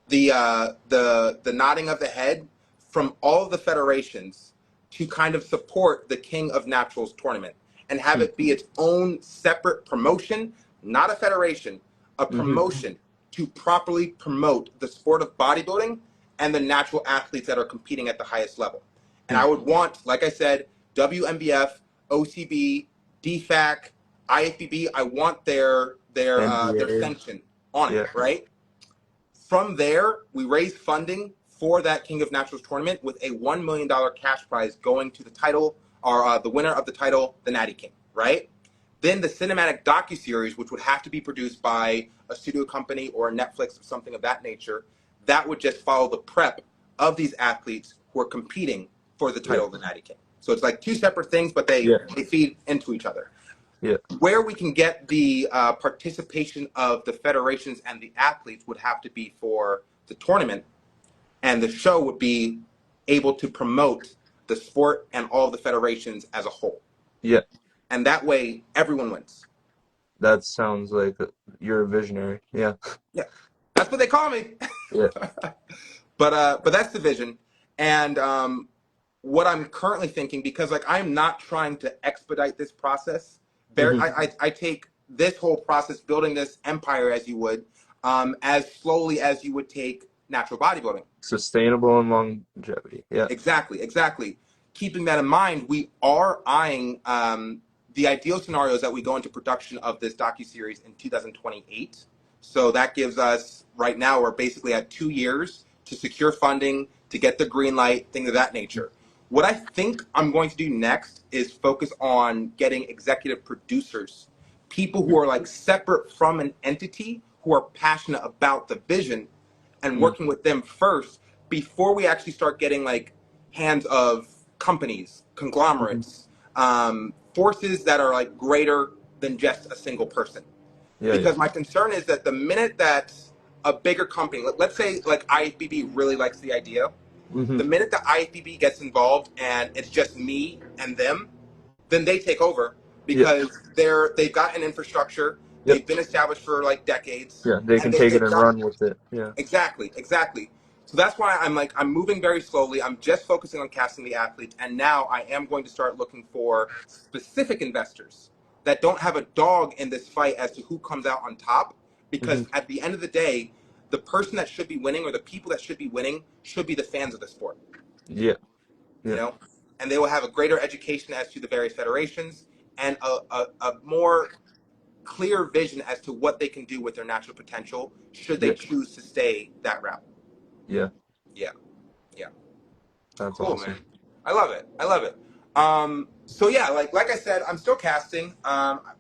the nodding of the head from all of the federations to kind of support the King of Naturals tournament and have Hmm. it be its own separate promotion, not a federation, a Hmm. promotion to properly promote the sport of bodybuilding and the natural athletes that are competing at the highest level. And Hmm. I would want, like I said, WMBF, OCB, DFAC, IFBB. I want their NBA. sanction on it, Yeah. right? From there, we raised funding for that King of Naturals tournament with a $1 million cash prize going to the title, or the winner of the title, the Natty King, right? Then the cinematic docuseries, which would have to be produced by a studio company or a Netflix or something of that nature, that would just follow the prep of these athletes who are competing for the Yeah. title of the Natty King. So it's like two separate things, but they, Yeah. they feed into each other. Yeah. Where we can get the participation of the federations and the athletes would have to be for the tournament, and the show would be able to promote the sport and all of the federations as a whole. Yeah. And that way, everyone wins. That sounds like you're a visionary. Yeah. Yeah, that's what they call me. Yeah. But that's the vision, and what I'm currently thinking, because like I'm not trying to expedite this process. Hmm. I take this whole process, building this empire, as you would, as slowly as you would take natural bodybuilding. Sustainable and longevity. Yeah. Exactly, exactly. Keeping that in mind, we are eyeing the ideal scenarios that we go into production of this docuseries in 2028. So that gives us, right now, we're basically at 2 years to secure funding, to get the green light, things of that nature. What I think I'm going to do next is focus on getting executive producers, people who are like separate from an entity, who are passionate about the vision, and Mm-hmm. working with them first before we actually start getting like hands of companies, conglomerates, forces that are like greater than just a single person. Yeah. Yeah. Because my concern is that the minute that a bigger company, let's say like IFBB really likes the idea, Hmm. the minute the IFBB gets involved and it's just me and them, then they take over Yeah. because they've got an infrastructure, Yep. they've been established for like decades, Yeah. They and can take it they've and got run with it. Yeah. exactly, exactly. So that's why I'm moving very slowly. I'm just focusing on casting the athletes, and now I am going to start looking for specific investors that don't have a dog in this fight as to who comes out on top. Hmm. Because at the end of the day, the person that should be winning, or the people that should be winning, should be the fans of the sport. Yeah. You Yeah. know, and they will have a greater education as to the various federations and a more clear vision as to what they can do with their natural potential should they Yeah. choose to stay that route. Yeah. Yeah, yeah. That's Cool, awesome. man. I love it. I love it. So yeah, like I said, I'm still casting.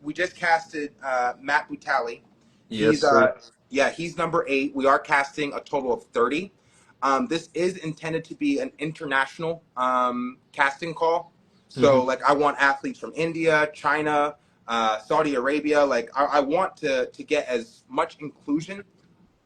We just casted Matt Butali. Yes, He's sir. yeah, he's number 8. We are casting a total of 30. This is intended to be an international casting call. Hmm. So like I want athletes from India, China, Saudi Arabia. Like I want to get as much inclusion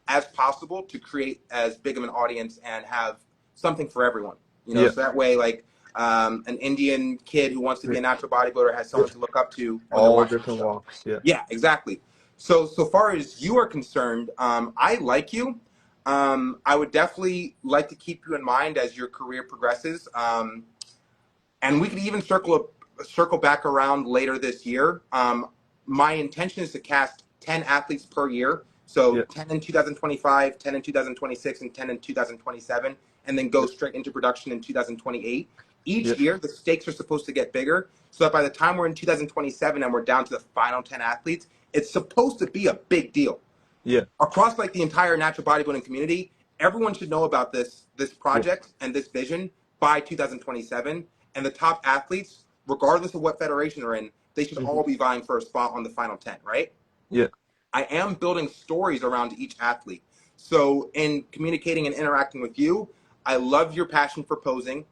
as possible to create as big of an audience and have something for everyone. Yeah. So that way, like an Indian kid who wants to be Yeah. a natural bodybuilder has Yeah. someone to look up to when they're All watching the different show. walks. Yeah. Yeah, exactly. So far as you are concerned, I like you. I would definitely like to keep you in mind as your career progresses. And we could even circle back around later this year. My intention is to cast 10 athletes per year. So Yeah. 10 in 2025, 10 in 2026, and 10 in 2027, and then go Yeah. straight into production in 2028. Each Yeah. year, the stakes are supposed to get bigger so that by the time we're in 2027 and we're down to the final 10 athletes, it's supposed to be a big deal Yeah. across like the entire natural bodybuilding community. Everyone should know about this Yeah. project and this vision by 2027. And the top athletes, regardless of what federation they're in, they should Hmm. all be vying for a spot on the final 10, right? Yeah. I am building stories around each athlete. So in communicating and interacting with you, I love your passion for posing.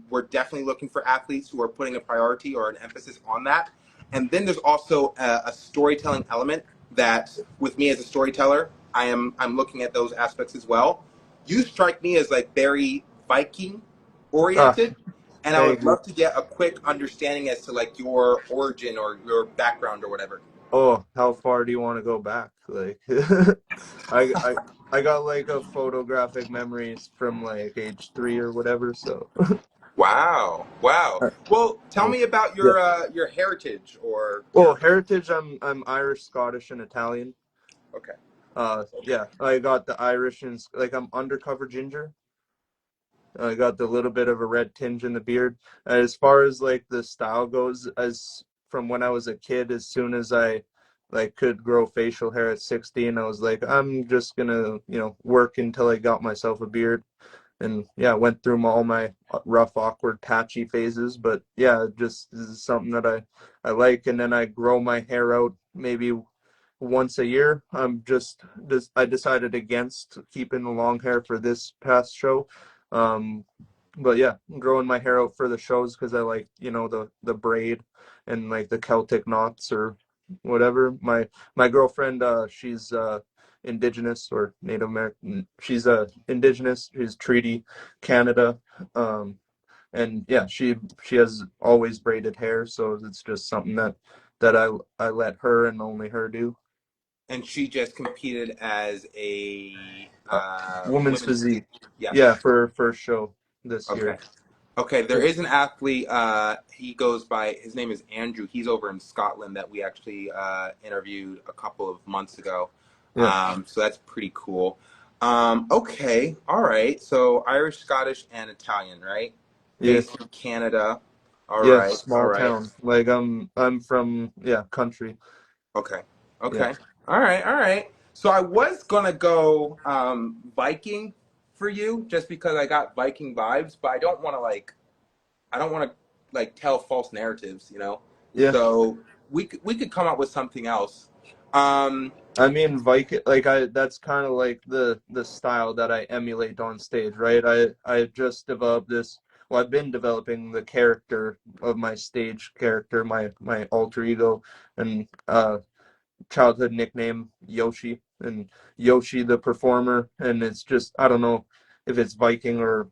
We're definitely looking for athletes who are putting a priority or an emphasis on that. And then there's also a storytelling element that, with me as a storyteller, I'm looking at those aspects as well. You strike me as like very Viking Ah, oriented, and I would thank you. love to get a quick understanding as to like your origin or your background or whatever. Oh, how far do you want to go back? Like, I, I, I got like a photographic memories from like age 3 or whatever. So, Wow, wow. Well, tell yeah, me about yeah. your heritage or Well, your. heritage, I'm Irish, Scottish, and Italian. Okay, Yeah, I got the Irish and like I'm undercover ginger. I got the little bit of a red tinge in the beard. As far as like the style goes, as from when I was a kid, as soon as I like could grow facial hair at 16, I was like, I'm just gonna, work until I got myself a beard. And yeah, went through all my rough, awkward, patchy phases. But yeah, just this is something that I like. And then I grow my hair out maybe once a year. I decided against keeping the long hair for this past show. Um, but yeah, growing my hair out for the shows because I like, the braid and like the Celtic knots or whatever. My girlfriend, she's indigenous or Native American. She's indigenous. She's Treaty Canada. Um, and yeah, she has always braided hair, so it's just something that I let her and only her do. and she just competed as a Uh, Woman's women's physique. physique. Yeah, Yes. for her first show this Okay. year. Okay, there Yeah, is an athlete. He goes by his name is Andrew. He's over in Scotland that we actually interviewed a couple of months ago. yeah, So that's pretty cool. Okay, all right. So Irish, Scottish, and Italian, right? yeah, Based in Canada. All yeah. right, all Small right. town. Like I'm from country. Okay, Yeah, okay. All right, all right. So I was gonna go Viking for you just because I got Viking vibes, but I don't want to like tell false narratives, you know. yeah. So we could come up with something else. Um, I mean, Viking, like that's kind of like the style that I emulate on stage, right? I just developed this. Well, I've been developing the character of my stage character, my alter ego, and childhood nickname Yoshi and Yoshi the performer, and it's just I don't know if it's Viking or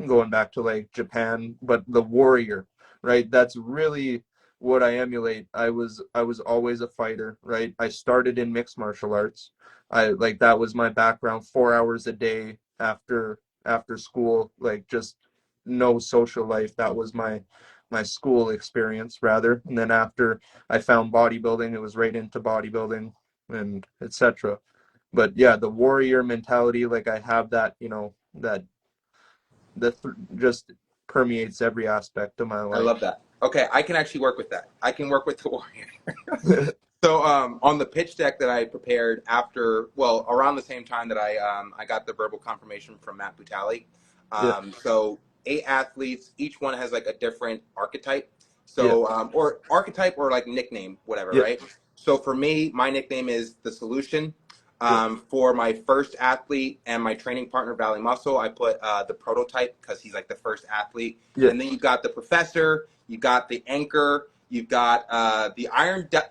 going back to like Japan, but the warrior, right? That's really what I emulate. I was always a fighter, right? I started in mixed martial arts. I like that was my background, 4 hours a day after school, like just no social life. That was my school experience rather. And then after I found bodybuilding. It was right into bodybuilding and etc. But yeah, the warrior mentality, like I have that, that just permeates every aspect of my I life. love that. Okay, I can actually work with that. I can work with the warrior. So on the pitch deck that I prepared after, well, around the same time that I got the verbal confirmation from Matt Butali. Yeah, So 8 athletes, each one has like a different archetype. yeah, So or archetype or like nickname, whatever, yeah, right? So for me, my nickname is the solution. yeah, For my first athlete and my training partner, Valley Muscle, I put the prototype because he's like the first athlete. yeah. And then you got the professor, you got the anchor, you've got the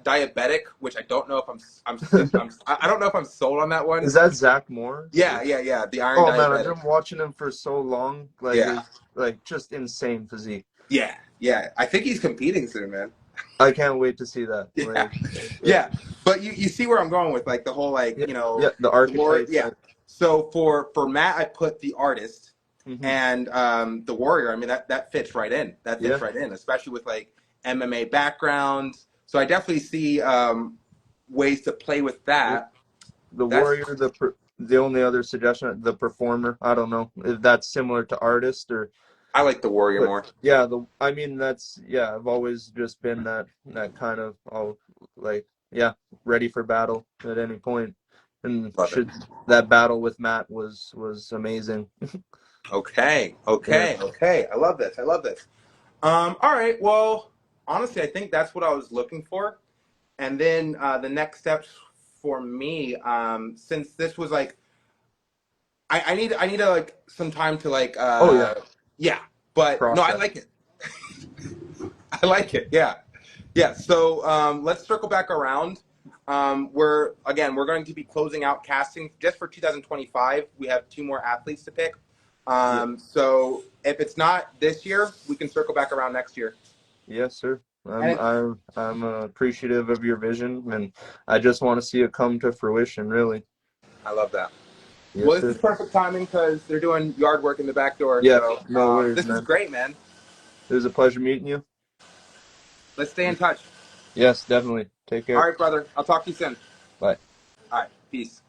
diabetic, which I don't know if I don't know if I'm sold on that one. Is that Zach Morris? Yeah, Or yeah, yeah. The iron oh man, I've diabetic. been watching him for so long. Like Yeah, it's like just insane physique. yeah, yeah. I think he's competing soon, man. I can't wait to see that. Yeah, Yeah, yeah. But you see where I'm going with like the whole like yeah, yeah. The the warrior. archetype. Yeah. So for Matt, I put the artist Hmm. and the warrior. I mean that fits right in. That fits Yeah, right in, especially with like MMA backgrounds. So I definitely see ways to play with yeah. that. The That's warrior, the only other suggestion, the performer. I don't know if that's similar to artist or, I like the warrior but more. yeah, I mean that's yeah. I've always just been that kind of all like yeah, ready for battle at any point, and Love it. should that battle with Matt was amazing. Okay, Yeah, okay, okay. I love this. I love this. All right. Well, honestly, I think that's what I was looking for. And then the next steps for me, since this was like, I need like some time to like, oh yeah, yeah. But no, I process. like it. I like it. Yeah, yeah. So let's circle back around. We're going to be closing out casting just for 2025. We have 2 more athletes to pick. Yeah, So if it's not this year, we can circle back around next year. yes sir. And I'm appreciative of your vision, and I just want to see it come to fruition, really. I love that. Yes, Well, this is sir. perfect timing because they're doing yard work in the back door. Yeah, So no worries, this is man. great, man. It was a pleasure meeting you. Let's stay in touch. Yes, definitely. Take All care. right, brother. I'll talk to you soon. Bye. All right. Peace.